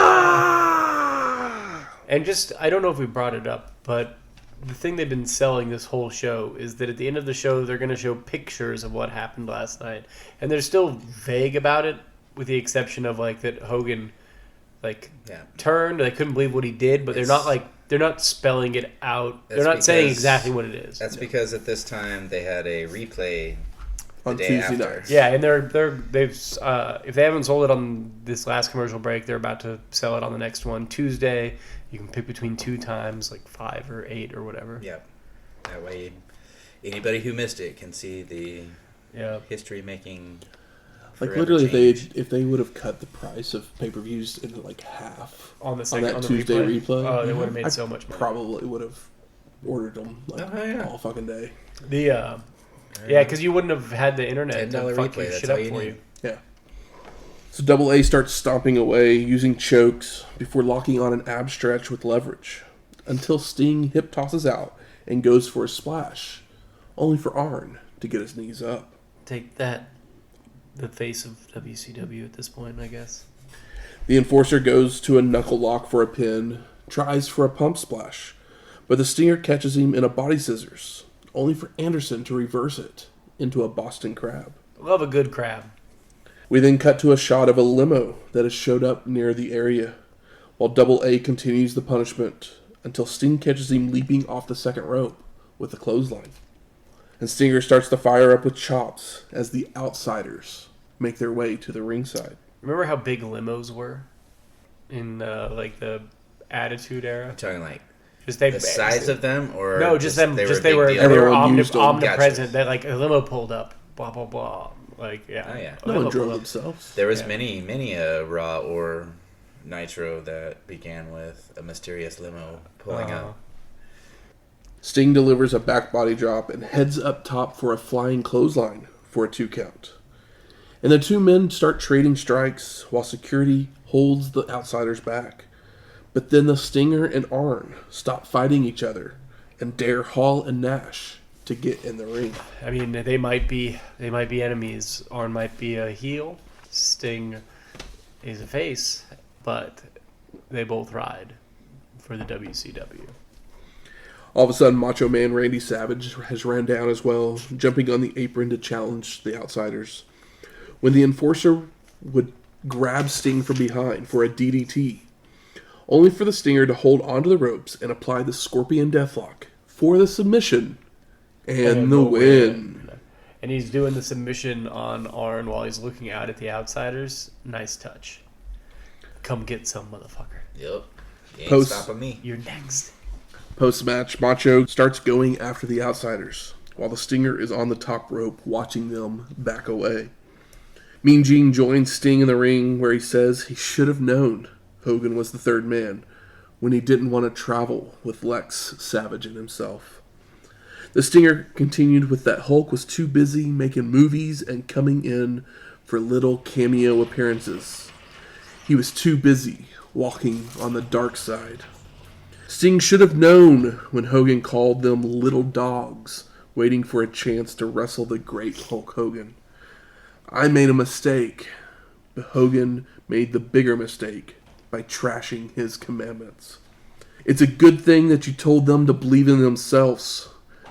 And just, I don't know if we brought it up, but the thing they've been selling this whole show is that at the end of the show, they're going to show pictures of what happened last night. And they're still vague about it, with the exception of, that Hogan, turned. They couldn't believe what he did, but they're not spelling it out. They're not saying exactly what it is. That's because at this time, they had a replay on day Tuesday after. nights. Yeah, and they've if they haven't sold it on this last commercial break, they're about to sell it on the next one. Tuesday, you can pick between 2 times, 5 or 8 or whatever. Yep. That way, anybody who missed it can see the history-making. Literally, if they would have cut the price of pay-per-views into half on that the Tuesday replay, oh, they would have made so much money. Probably would have ordered them all fucking day. Because you wouldn't have had the internet to $10 fuck replay, your that's shit all up you for need. you. Yeah. So Double A starts stomping away using chokes before locking on an ab stretch with leverage until Sting hip tosses out and goes for a splash, only for Arn to get his knees up. Take that. The face of WCW at this point, I guess. The Enforcer goes to a knuckle lock for a pin, tries for a pump splash, but the Stinger catches him in a body scissors, only for Anderson to reverse it into a Boston Crab. Love a good crab. We then cut to a shot of a limo that has showed up near the area, while Double A continues the punishment until Sting catches him leaping off the second rope with a clothesline. And Stinger starts to fire up with chops as the Outsiders make their way to the ringside. Remember how big limos were in the Attitude Era? Talking just the size of them, or no, just them. They were omnipresent. That a limo pulled up. Blah blah blah. No one drove themselves. There was many a Raw or Nitro that began with a mysterious limo pulling up. Sting delivers a back body drop and heads up top for a flying clothesline for a 2 count. And the two men start trading strikes while security holds the Outsiders back. But then the Stinger and Arn stop fighting each other and dare Hall and Nash to get in the ring. I mean, they might be enemies. Arn might be a heel. Sting is a face, but they both ride for the WCW. All of a sudden, Macho Man Randy Savage has ran down as well, jumping on the apron to challenge the Outsiders. When the Enforcer would grab Sting from behind for a DDT, only for the Stinger to hold onto the ropes and apply the Scorpion Deathlock for the submission and the win. And he's doing the submission on Arn while he's looking out at the Outsiders. Nice touch. Come get some, motherfucker. Yep. You ain't stopping me. You're next. Post-match, Macho starts going after the Outsiders, while the Stinger is on the top rope watching them back away. Mean Gene joins Sting in the ring, where he says he should have known Hogan was the third man when he didn't want to travel with Lex, Savage, and himself. The Stinger continued with that Hulk was too busy making movies and coming in for little cameo appearances. He was too busy walking on the dark side. Sting should have known when Hogan called them little dogs waiting for a chance to wrestle the great Hulk Hogan. I made a mistake, but Hogan made the bigger mistake by trashing his commandments. It's a good thing that you told them to believe in themselves,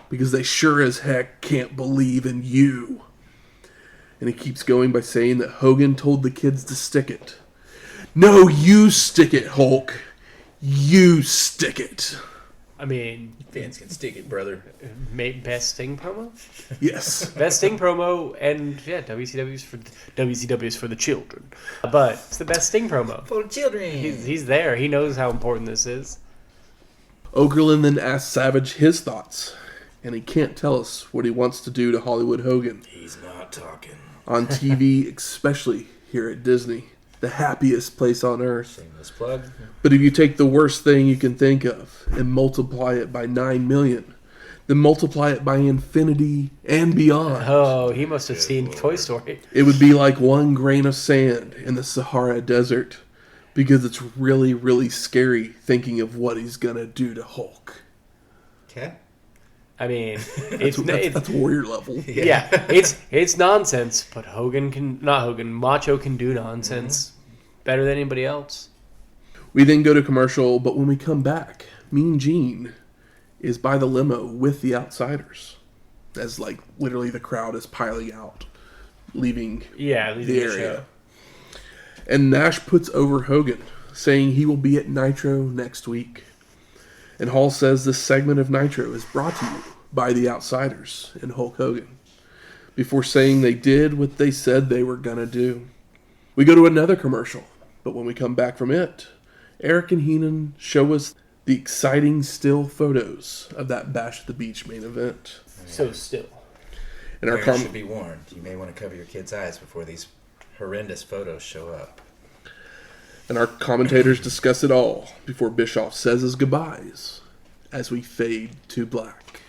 because they sure as heck can't believe in you. And he keeps going by saying that Hogan told the kids to stick it. No, you stick it, Hulk. You stick it. I mean, Fans can stick it, brother. best Sting promo? Yes. Best Sting promo, and yeah, WCW's for the children. But it's the best Sting promo. For children. He's there. He knows how important this is. Okerlund then asks Savage his thoughts, and he can't tell us what he wants to do to Hollywood Hogan. He's not talking. On TV, especially here at Disney, the happiest place on earth. Shameless plug. But if you take the worst thing you can think of and multiply it by 9 million, then multiply it by infinity and beyond, Oh, he must have seen Toy Story. it would be like one grain of sand in the Sahara Desert, because it's really, really scary thinking of what he's going to do to Hulk. Okay. I mean, That's warrior level. yeah, it's nonsense, but Macho can do nonsense better than anybody else. We then go to commercial, but when we come back, Mean Gene is by the limo with the Outsiders, as like literally the crowd is piling out, leaving the area. Show. And Nash puts over Hogan, saying he will be at Nitro next week. And Hall says this segment of Nitro is brought to you by the Outsiders and Hulk Hogan, before saying they did what they said they were going to do. We go to another commercial, but when we come back from it, Eric and Heenan show us the exciting still photos of that Bash at the Beach main event. So still. And our Parents should be warned. You may want to cover your kids' eyes before these horrendous photos show up. And our commentators discuss it all before Bischoff says his goodbyes as we fade to black.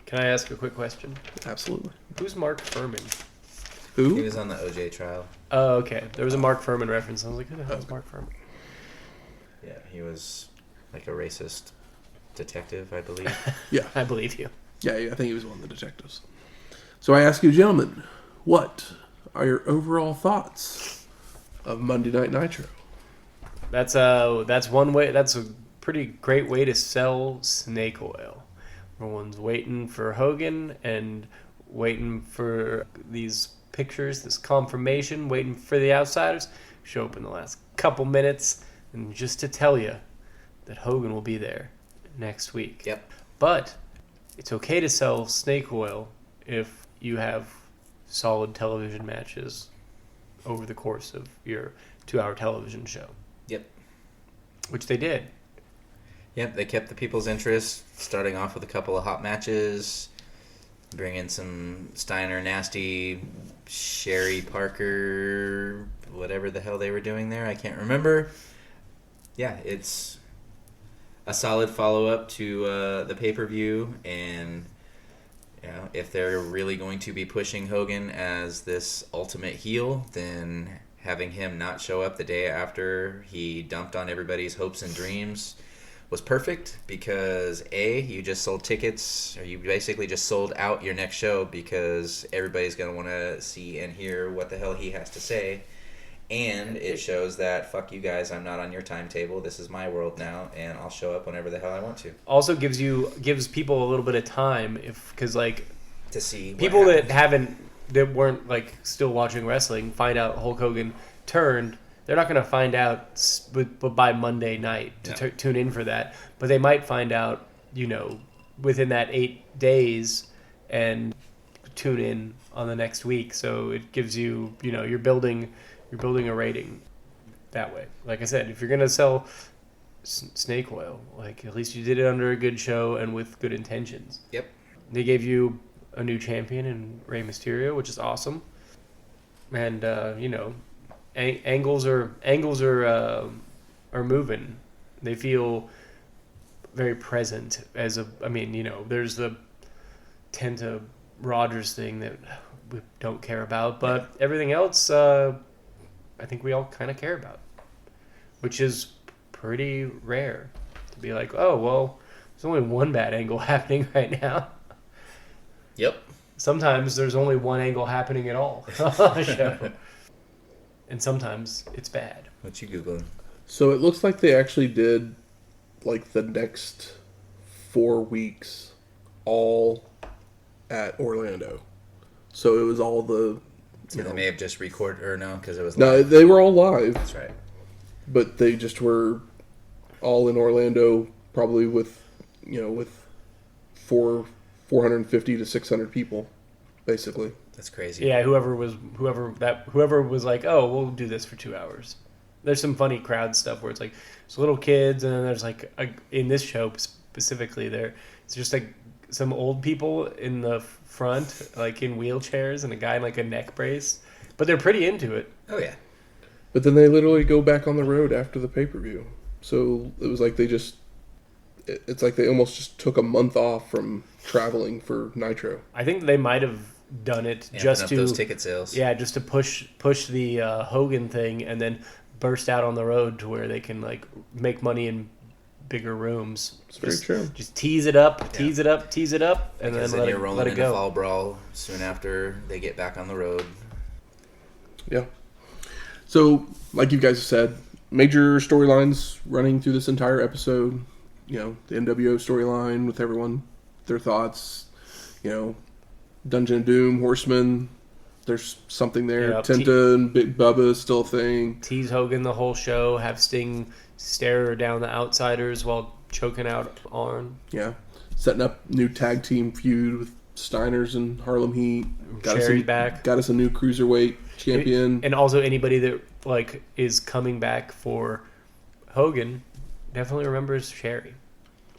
Can I ask a quick question? Absolutely. Who's Mark Furman? He Who? was on the OJ trial. Oh, okay. There was a Mark Furman reference. I was like, who the hell is Mark Furman? Yeah, he was like a racist detective, I believe. Yeah. I believe you. Yeah, I think he was one of the detectives. So I ask you, gentlemen, what are your overall thoughts of Monday Night Nitro? That's one way. That's a pretty great way to sell snake oil. Everyone's waiting for Hogan and waiting for these pictures, this confirmation, waiting for the Outsiders. Show up in the last couple minutes, and just to tell you that Hogan will be there next week. Yep. But it's okay to sell snake oil if you have solid television matches over the course of your 2-hour television show. Yep. Which they did. Yep, they kept the people's interest, starting off with a couple of hot matches, bring in some Steiner, Nasty, Sherry Parker, whatever the hell they were doing there, I can't remember. Yeah, it's a solid follow-up to the pay-per-view, and you know, if they're really going to be pushing Hogan as this ultimate heel, then having him not show up the day after he dumped on everybody's hopes and dreams was perfect, because A, you just sold tickets, or you basically just sold out your next show because everybody's going to want to see and hear what the hell he has to say. And it shows that, fuck you guys, I'm not on your timetable. This is my world now, and I'll show up whenever the hell I want to. Also gives people a little bit of time, because like To see what people happened. that weren't like still watching wrestling find out Hulk Hogan turned. They're not going to find out by Monday night to tune in for that, but they might find out, within that 8 days and tune in on the next week. So it gives you, you're building a rating that way. Like I said, if you're going to sell snake oil, like at least you did it under a good show and with good intentions. Yep. They gave you a new champion in Rey Mysterio, which is awesome. And angles are moving. They feel very present. There's the Tenta Rogers thing that we don't care about, but everything else, I think we all kind of care about, which is pretty rare to be like, oh well, there's only one bad angle happening right now. Yep. Sometimes there's only one angle happening at all on the show. And sometimes it's bad. What you Googling? So it looks like they actually did like the next 4 weeks all at Orlando. So it was all the... So they may have just recorded, or no, because it was No, live. they were all live. That's right. But they just were all in Orlando, probably with 450 to 600 people, basically. That's crazy. Yeah, whoever was like, oh, we'll do this for 2 hours. There's some funny crowd stuff where it's like there's little kids, and then there's like in this show specifically, it's just like some old people in the front, like in wheelchairs, and a guy in like a neck brace, but they're pretty into it. Oh yeah. But then they literally go back on the road after the pay-per-view. So it was like it's like they almost just took a month off from traveling for Nitro. I think they might have done it just to those ticket sales. Yeah, just to push the Hogan thing, and then burst out on the road to where they can like make money in bigger rooms. It's very true. Just tease it up, and Because then you're rolling let it into go. Fall Brawl soon after they get back on the road. Yeah. So, like you guys have said, major storylines running through this entire episode. The NWO storyline with everyone, their thoughts. Dungeon of Doom, Horseman. There's something there. Yeah, Tenta and Big Bubba is still a thing. Tease Hogan the whole show, have Sting stare down the outsiders while choking out Arn. Yeah. Setting up new tag team feud with Steiners and Harlem Heat. Sherry's back. Got us a new Cruiserweight champion. And also anybody that like is coming back for Hogan definitely remembers Sherry.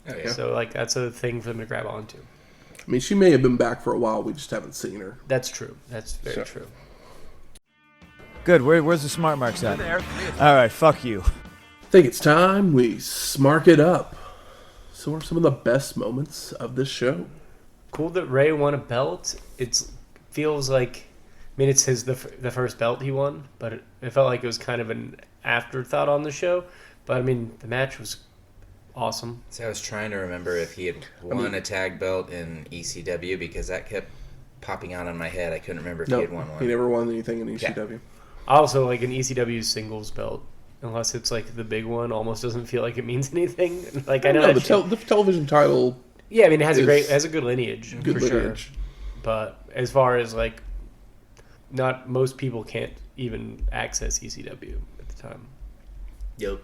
Oh yeah. So like that's a thing for them to grab onto. I mean, she may have been back for a while. We just haven't seen her. That's true. That's very true. Good. Where's the smart marks at? All right. Fuck you. I think it's time we smark it up. So what are some of the best moments of this show? Cool that Ray won a belt. It feels like, it's the first belt he won, but it felt like it was kind of an afterthought on the show. But the match was awesome. So I was trying to remember if he had won a tag belt in ECW because that kept popping out on my head. I couldn't remember if he had won one. He never won anything in ECW. Yeah. Also, like an ECW singles belt, unless it's like the big one, almost doesn't feel like it means anything. Like I know the television title. Yeah, it has a good lineage Good for lineage. sure. But as far as like, not most people can't even access ECW at the time. Yep.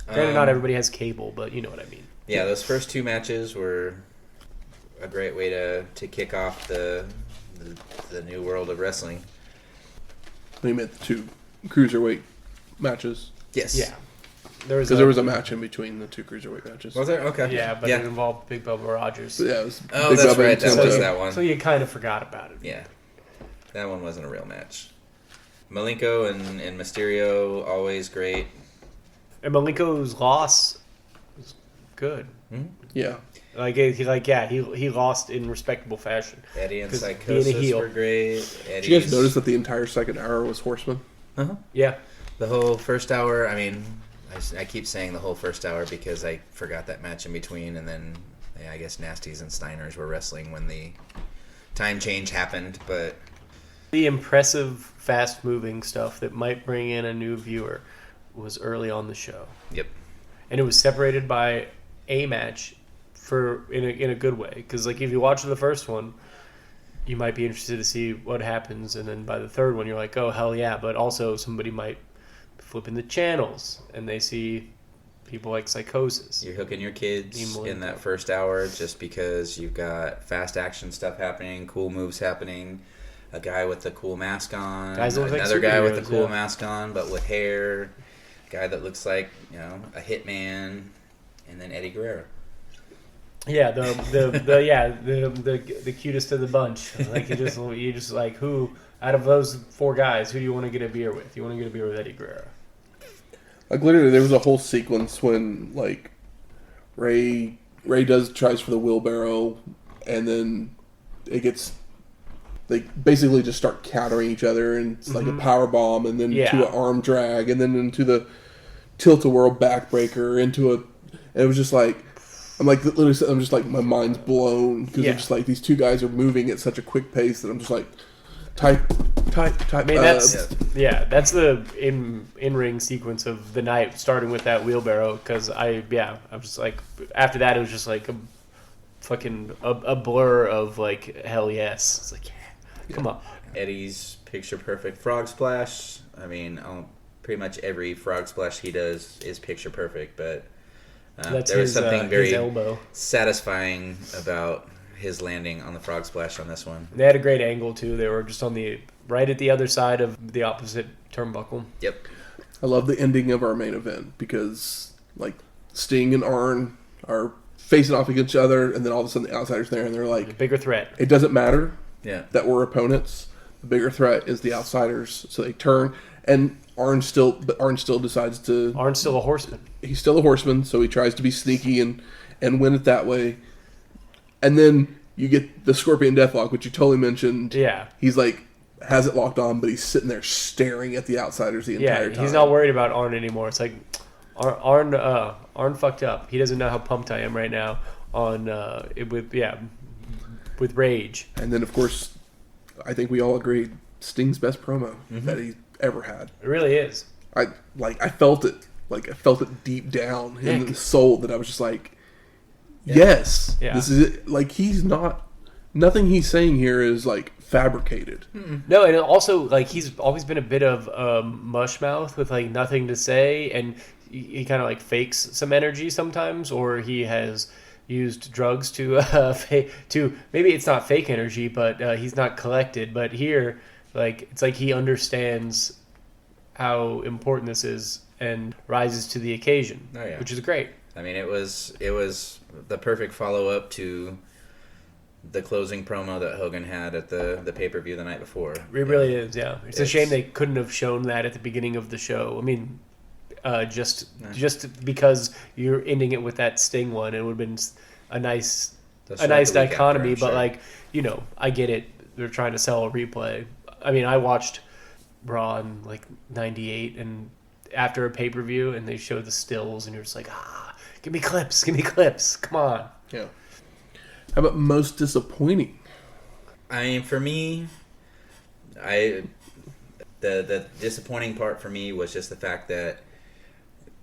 Granted, not everybody has cable, but you know what I mean. Yeah, those first two matches were a great way to kick off the new world of wrestling. We meant the 2 Cruiserweight matches. Yes. Yeah. Because there was a match in between the 2 Cruiserweight matches. Was there? Okay. Yeah, but it involved Big Bubba Rogers. But yeah, it was Oh, Big that's Bubba right. and That was Tenta. that one. So you kind of forgot about it. Yeah. That one wasn't a real match. Malenko and Mysterio, always great. And Malenko's loss was good. Mm-hmm. Yeah. He lost in respectable fashion. Eddie and 'Cause being a Psychosis heel. were great. Did you guys notice that the entire second hour was Horseman? Uh-huh. Yeah. The whole first hour, I keep saying the whole first hour because I forgot that match in between, and then I guess Nasties and Steiners were wrestling when the time change happened, but The impressive, fast-moving stuff that might bring in a new viewer was early on the show. Yep. And it was separated by a match in a good way. Because like if you watch the first one, you might be interested to see what happens, and then by the third one, you're like, oh, hell yeah. But also somebody might flip in the channels, and they see people like Psychosis. You're hooking your kids Malenko. in that first hour just because you've got fast action stuff happening, cool moves happening, a guy with a cool mask on, Guys look like another guy with a superheroes, cool yeah. mask on but with hair, guy that looks like, a hitman, and then Eddie Guerrero. Yeah, the cutest of the bunch. Like you just like, who out of those four guys, who do you want to get a beer with? You want to get a beer with Eddie Guerrero? Like literally, there was a whole sequence when like Ray tries for the wheelbarrow, and then they basically just start countering each other, and it's like a power bomb, and then to an arm drag, and then into the tilt-a-whirl backbreaker, and it was just like. I'm just like my mind's blown because I'm just like these two guys are moving at such a quick pace that I'm just like type. I mean that's the in-ring sequence of the night, starting with that wheelbarrow. Because I'm just like after that it was just like a blur of like hell yes. It's like come on. Eddie's picture perfect frog splash. I mean, pretty much every frog splash he does is picture perfect, but. There was something very satisfying about his landing on the frog splash on this one. They had a great angle too. They were just on right at the other side of the opposite turnbuckle. Yep. I love the ending of our main event because like Sting and Arn are facing off against each other, and then all of a sudden the Outsiders there, and they're like the bigger threat. It doesn't matter that we're opponents. The bigger threat is the Outsiders. So they turn, and Arn still decides to. Arn's still a horseman. He's still a horseman, so he tries to be sneaky and win it that way. And then you get the Scorpion Deathlock, which you totally mentioned. Yeah. He's like, has it locked on, but he's sitting there staring at the Outsiders the entire time. Yeah, he's not worried about Arn anymore. It's like, Arn fucked up. He doesn't know how pumped I am right now with rage. And then, of course, I think we all agree, Sting's best promo that he's ever had. It really is. I felt it. Like, I felt it deep down in the soul that I was just like, yes, this is it. Like, nothing he's saying here is, like, fabricated. Mm-mm. No, and also, like, he's always been a bit of mush mouth with, like, nothing to say, and he kind of, like, fakes some energy sometimes, or he has used drugs to maybe it's not fake energy, but he's not collected. But here, like, it's like he understands how important this is and rises to the occasion, which is great. I mean, it was the perfect follow-up to the closing promo that Hogan had at the pay-per-view the night before. It really is, yeah. It's a shame they couldn't have shown that at the beginning of the show. I mean, just because you're ending it with that Sting one, it would have been a nice dichotomy. But like, I get it. They're trying to sell a replay. I mean, I watched Raw in like '98, and after a pay-per-view, and they showed the stills, and you're just like, give me clips, come on. Yeah. How about most disappointing? I mean, for me, the disappointing part for me was just the fact that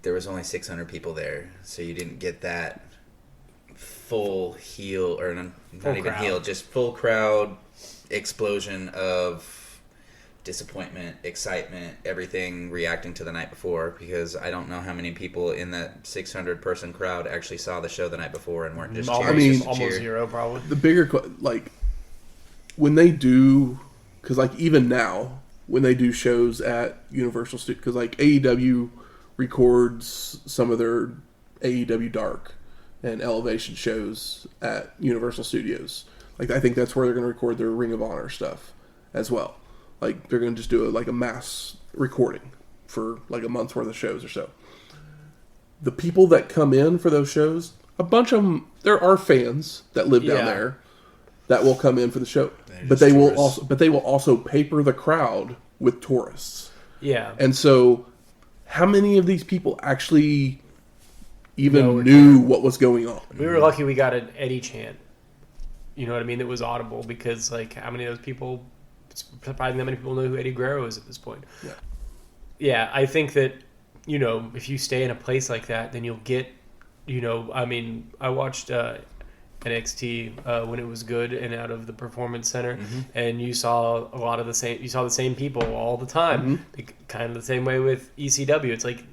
there was only 600 people there, so you didn't get that full heel, or not even heel, just full crowd explosion of disappointment, excitement, everything reacting to the night before, because I don't know how many people in that 600-person crowd actually saw the show the night before and weren't just cheering. I mean, almost zero probably. The bigger, like, when they do, because like even now, when they do shows at Universal Studios, because like AEW records some of their AEW Dark and Elevation shows at Universal Studios. Like, I think that's where they're going to record their Ring of Honor stuff as well. Like, they're going to just do a mass recording for like a month's worth of shows or so. The people that come in for those shows, a bunch of them, there are fans that live down there that will come in for the show, but they will also paper the crowd with tourists. Yeah. And so, how many of these people actually even knew what was going on? We were lucky we got an Eddie chant. You know what I mean? That was audible, because like, how many of those people it's surprising that many people know who Eddie Guerrero is at this point. Yeah. Yeah, I think that, if you stay in a place like that, then you'll get, I watched NXT when it was good and out of the Performance Center, and you saw the same people all the time. Kind of the same way with ECW. It's like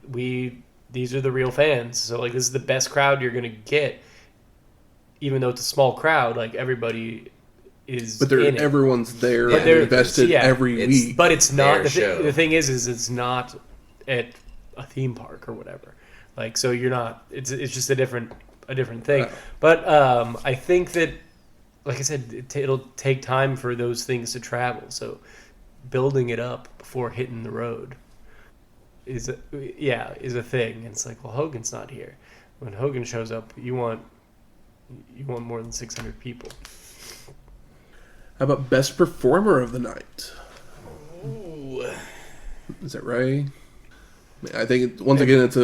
these are the real fans. So like this is the best crowd you're gonna get, even though it's a small crowd. Like everybody is, but in it. Everyone's there But and they're invested every week. But it's not the thing is it's not at a theme park or whatever. Like so you're not. It's just a different thing. Right. But I think that, like I said, it'll take time for those things to travel. So building it up before hitting the road is a thing. And it's like, well, Hogan's not here. When Hogan shows up, you want more than 600 people. How about best performer of the night? Ooh. Is it Ray? I think once again it's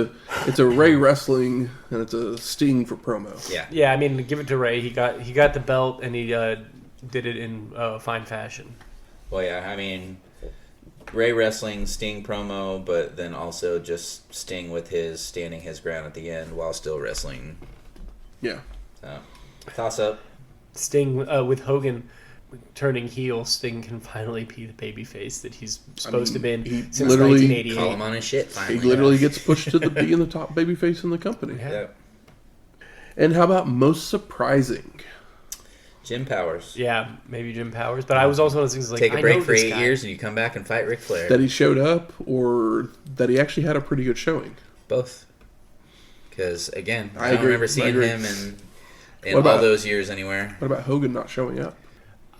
a Ray wrestling and it's a Sting for promo. Yeah. I mean, give it to Ray. He got the belt and he did it in fine fashion. Well, yeah. I mean, Ray wrestling, Sting promo, but then also just Sting with standing his ground at the end while still wrestling. Yeah. So, toss up. Sting with Hogan turning heel, Sting can finally be the babyface that he's supposed to be since literally 1988. Call him on his shit. Finally. He literally gets pushed to being the top babyface in the company. Yeah. And how about most surprising? Jim Powers. Yeah, maybe Jim Powers. But I was also one of those things like, Take a break I know for this 8 guy. years and you come back and fight Ric Flair. That he showed up or that he actually had a pretty good showing? Both. Because, again, I agree. don't remember seeing him in all those years anywhere. What about Hogan not showing up?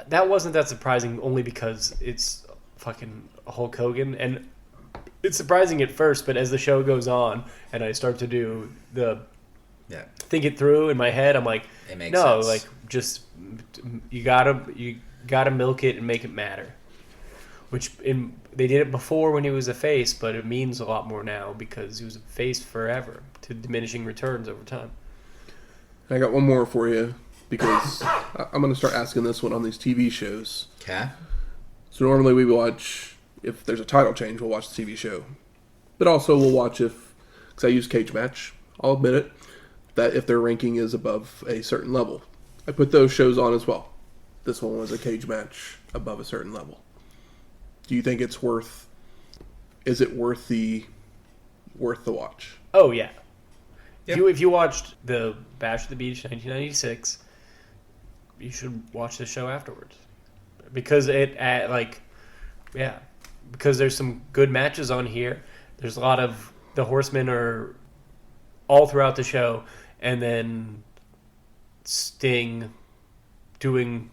That wasn't that surprising only because it's fucking Hulk Hogan. And it's surprising at first, but as the show goes on and I start to do think it through in my head, I'm like, It makes no, sense. like just you gotta milk it and make it matter. Which they did it before when he was a face, but it means a lot more now because he was a face forever to diminishing returns over time. I got one more for you because I'm going to start asking this one on these TV shows. Okay. So normally we watch, if there's a title change, we'll watch the TV show. But also we'll watch because I use Cage Match, I'll admit it, that if their ranking is above a certain level. I put those shows on as well. This one was a Cage Match above a certain level. Do you think is it worth the watch? Oh yeah. Yep. If you watched the Bash at the Beach 1996, you should watch the show afterwards because because there's some good matches on here. There's a lot of the Horsemen are all throughout the show, and then Sting doing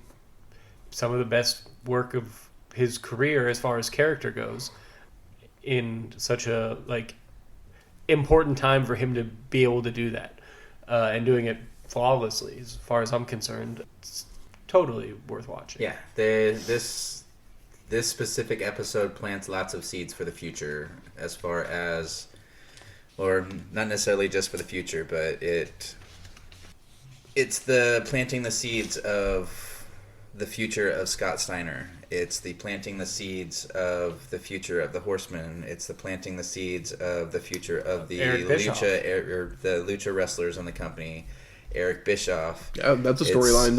some of the best work of his career as far as character goes in such a important time for him to be able to do that and doing it flawlessly as far as I'm concerned. It's totally worth watching. Yeah, this specific episode plants lots of seeds for the future as far as, or not necessarily just for the future, but it's the planting the seeds of the future of Scott Steiner. It's the planting the seeds of the future of the Horsemen. It's the planting the seeds of the future of the lucha wrestlers in the company. Eric Bischoff. Yeah, that's a storyline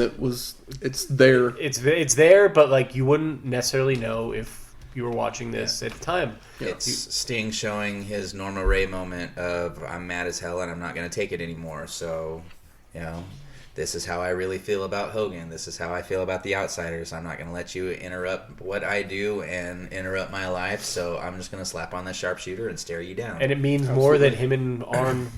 it's there. It's there, but you wouldn't necessarily know if you were watching this at the time. It's Sting showing his Norma Ray moment of I'm mad as hell and I'm not going to take it anymore. So, this is how I really feel about Hogan. This is how I feel about the Outsiders. I'm not going to let you interrupt what I do and interrupt my life. So I'm just going to slap on the sharpshooter and stare you down. And it means more that him and Arn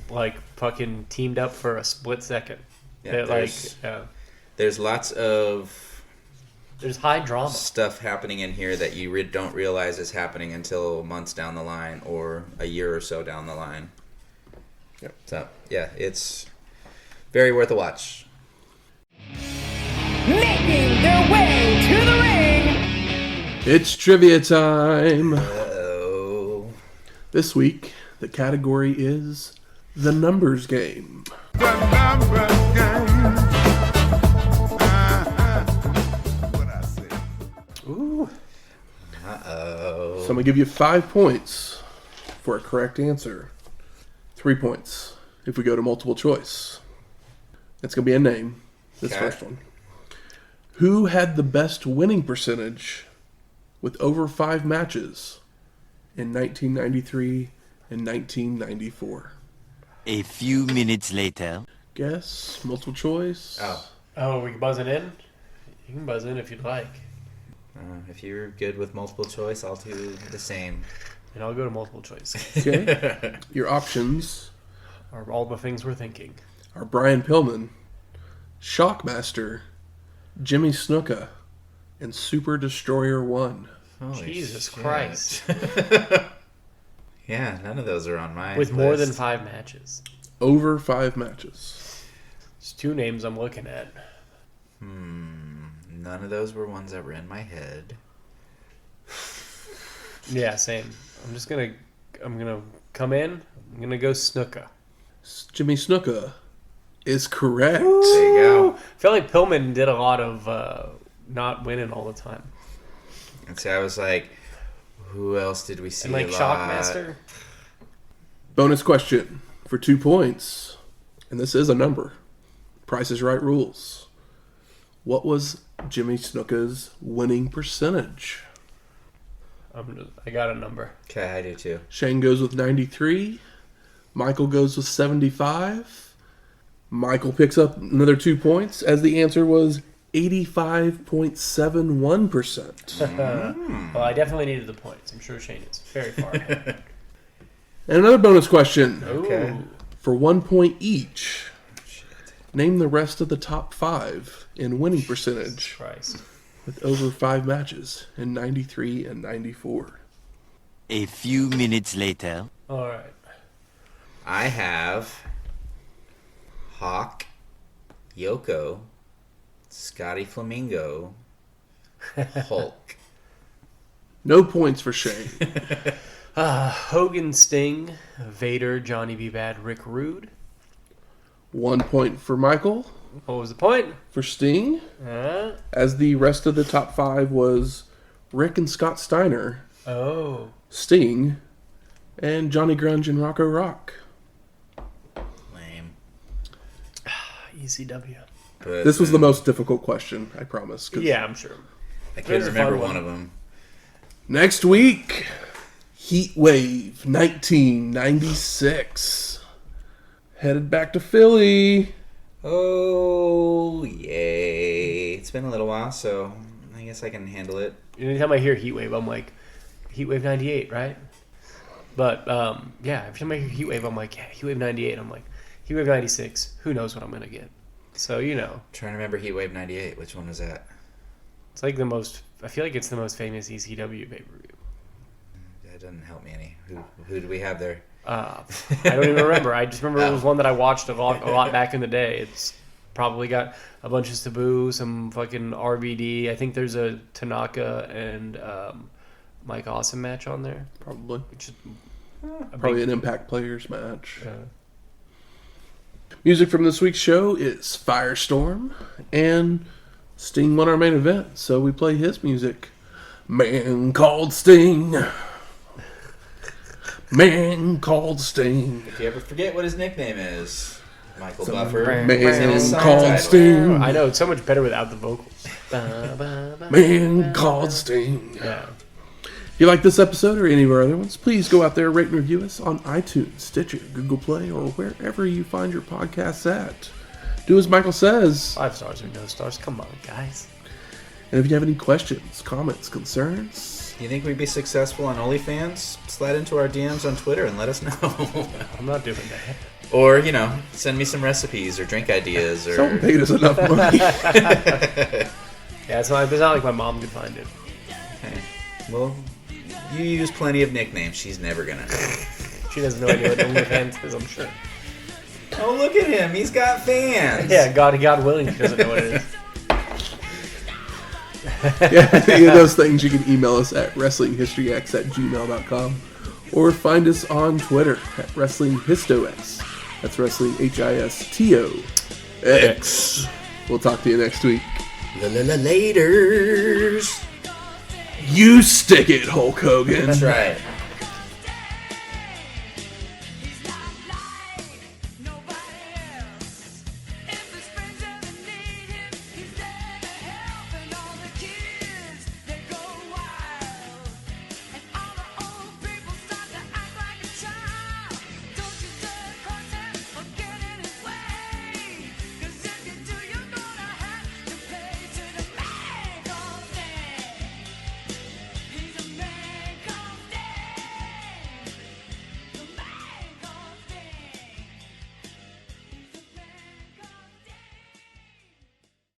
fucking teamed up for a split second. Yeah, That, there's lots of there's high drama stuff happening in here that you don't realize is happening until months down the line or a year or so down the line. Yep. So yeah, it's very worth a watch. Making their way to the ring. It's trivia time. Uh-oh. This week, the category is the numbers game. The numbers game. What I say? Ooh. I'm going to give you 5 points for a correct answer. 3 points if we go to multiple choice. It's going to be a name, this Okay. first one. Who had the best winning percentage with over 5 matches in 1993 and 1994? A few minutes later. Guess, multiple choice. Oh, we can buzz it in? You can buzz in if you'd like. If you're good with multiple choice, I'll do the same. And I'll go to multiple choice. Okay. Your options Are all the things we're thinking. are Brian Pillman, Shockmaster, Jimmy Snuka, and Super Destroyer 1. Holy Jesus shit. Christ. Yeah, none of those are on my With more than list. 5 matches. Over 5 matches. There's 2 names I'm looking at. None of those were ones that were in my head. Yeah, same. I'm gonna come in. I'm gonna go Snuka. Jimmy Snuka is correct. There you go. I feel like Pillman did a lot of not winning all the time. And so I was like, who else did we see And like a lot? Shockmaster. Bonus question for 2 points. And this is a number. Price is Right rules. What was Jimmy Snuka's winning percentage? I got a number. Okay, I do too. Shane goes with 93. Michael goes with 75. Michael picks up another 2 points as the answer was 85.71%. Well, I definitely needed the points. I'm sure Shane is very far ahead. And another bonus question Okay. Ooh. for 1 point each. Name the rest of the top 5 in winning percentage Christ. with over 5 matches in 93 and 94. A few minutes later. All right. I have Hawk, Yoko, Scotty Flamingo, Hulk. No points for Shane. Hogan, Sting, Vader, Johnny B. Bad, Rick Rude. 1 point for Michael. What was the point? For Sting, as the rest of the top 5 was Rick and Scott Steiner, Oh. Sting, and Johnny Grunge and Rocco Rock. Lame. ECW. But This was the most difficult question, I promise. 'cause Yeah, I'm sure. I It can't was a remember fun one one. of them. Next week, Heat Wave 1996. Headed back to Philly. Oh, yay. It's been a little while, so I guess I can handle it. Anytime I hear Heatwave, I'm like, Heatwave 98, right? But, yeah, every time I hear Heatwave, I'm like, yeah, Heatwave 98. I'm like, Heatwave 96. Who knows what I'm going to get? So, you know. Trying to remember Heatwave 98. Which one was that? It's like I feel like it's the most famous ECW pay-per-view. That doesn't help me any. Who do we have there? I don't even remember. I just remember it was one that I watched a lot back in the day. It's probably got a bunch of Sabu, some fucking RVD. I think there's a Tanaka and Mike Awesome match on there. Probably. Which is Probably an Impact Players match. Music from this week's show is Firestorm, and Sting won our main event, so we play his music. Man called Sting. Man called Sting. If you ever forget what his nickname is, Michael Some Buffer. man It's in his song called title. Sting. I know it's so much better without the vocals. Man called Sting. Yeah. If you like this episode or any of our other ones, please go out there, rate and review us on iTunes, Stitcher, Google Play, or wherever you find your podcasts at. Do as Michael says. 5 stars or no stars. Come on, guys. And if you have any questions, comments, concerns, You think we'd be successful on OnlyFans? Slide into our DMs on Twitter and let us know. I'm not doing that. Or, send me some recipes or drink ideas. Or someone paid us enough money. Yeah, it's not like my mom could find it. Okay. Well, you use plenty of nicknames. She's never going to know. She doesn't know what OnlyFans is, I'm sure. Oh, look at him. He's got fans. Yeah, God willing, she doesn't know what it is. Yeah, any of those things, you can email us at wrestlinghistoryx@gmail.com or find us on Twitter at WrestlingHistoX. That's Wrestling HISTOX. We'll talk to you next week. Laters. You stick it, Hulk Hogan. That's right.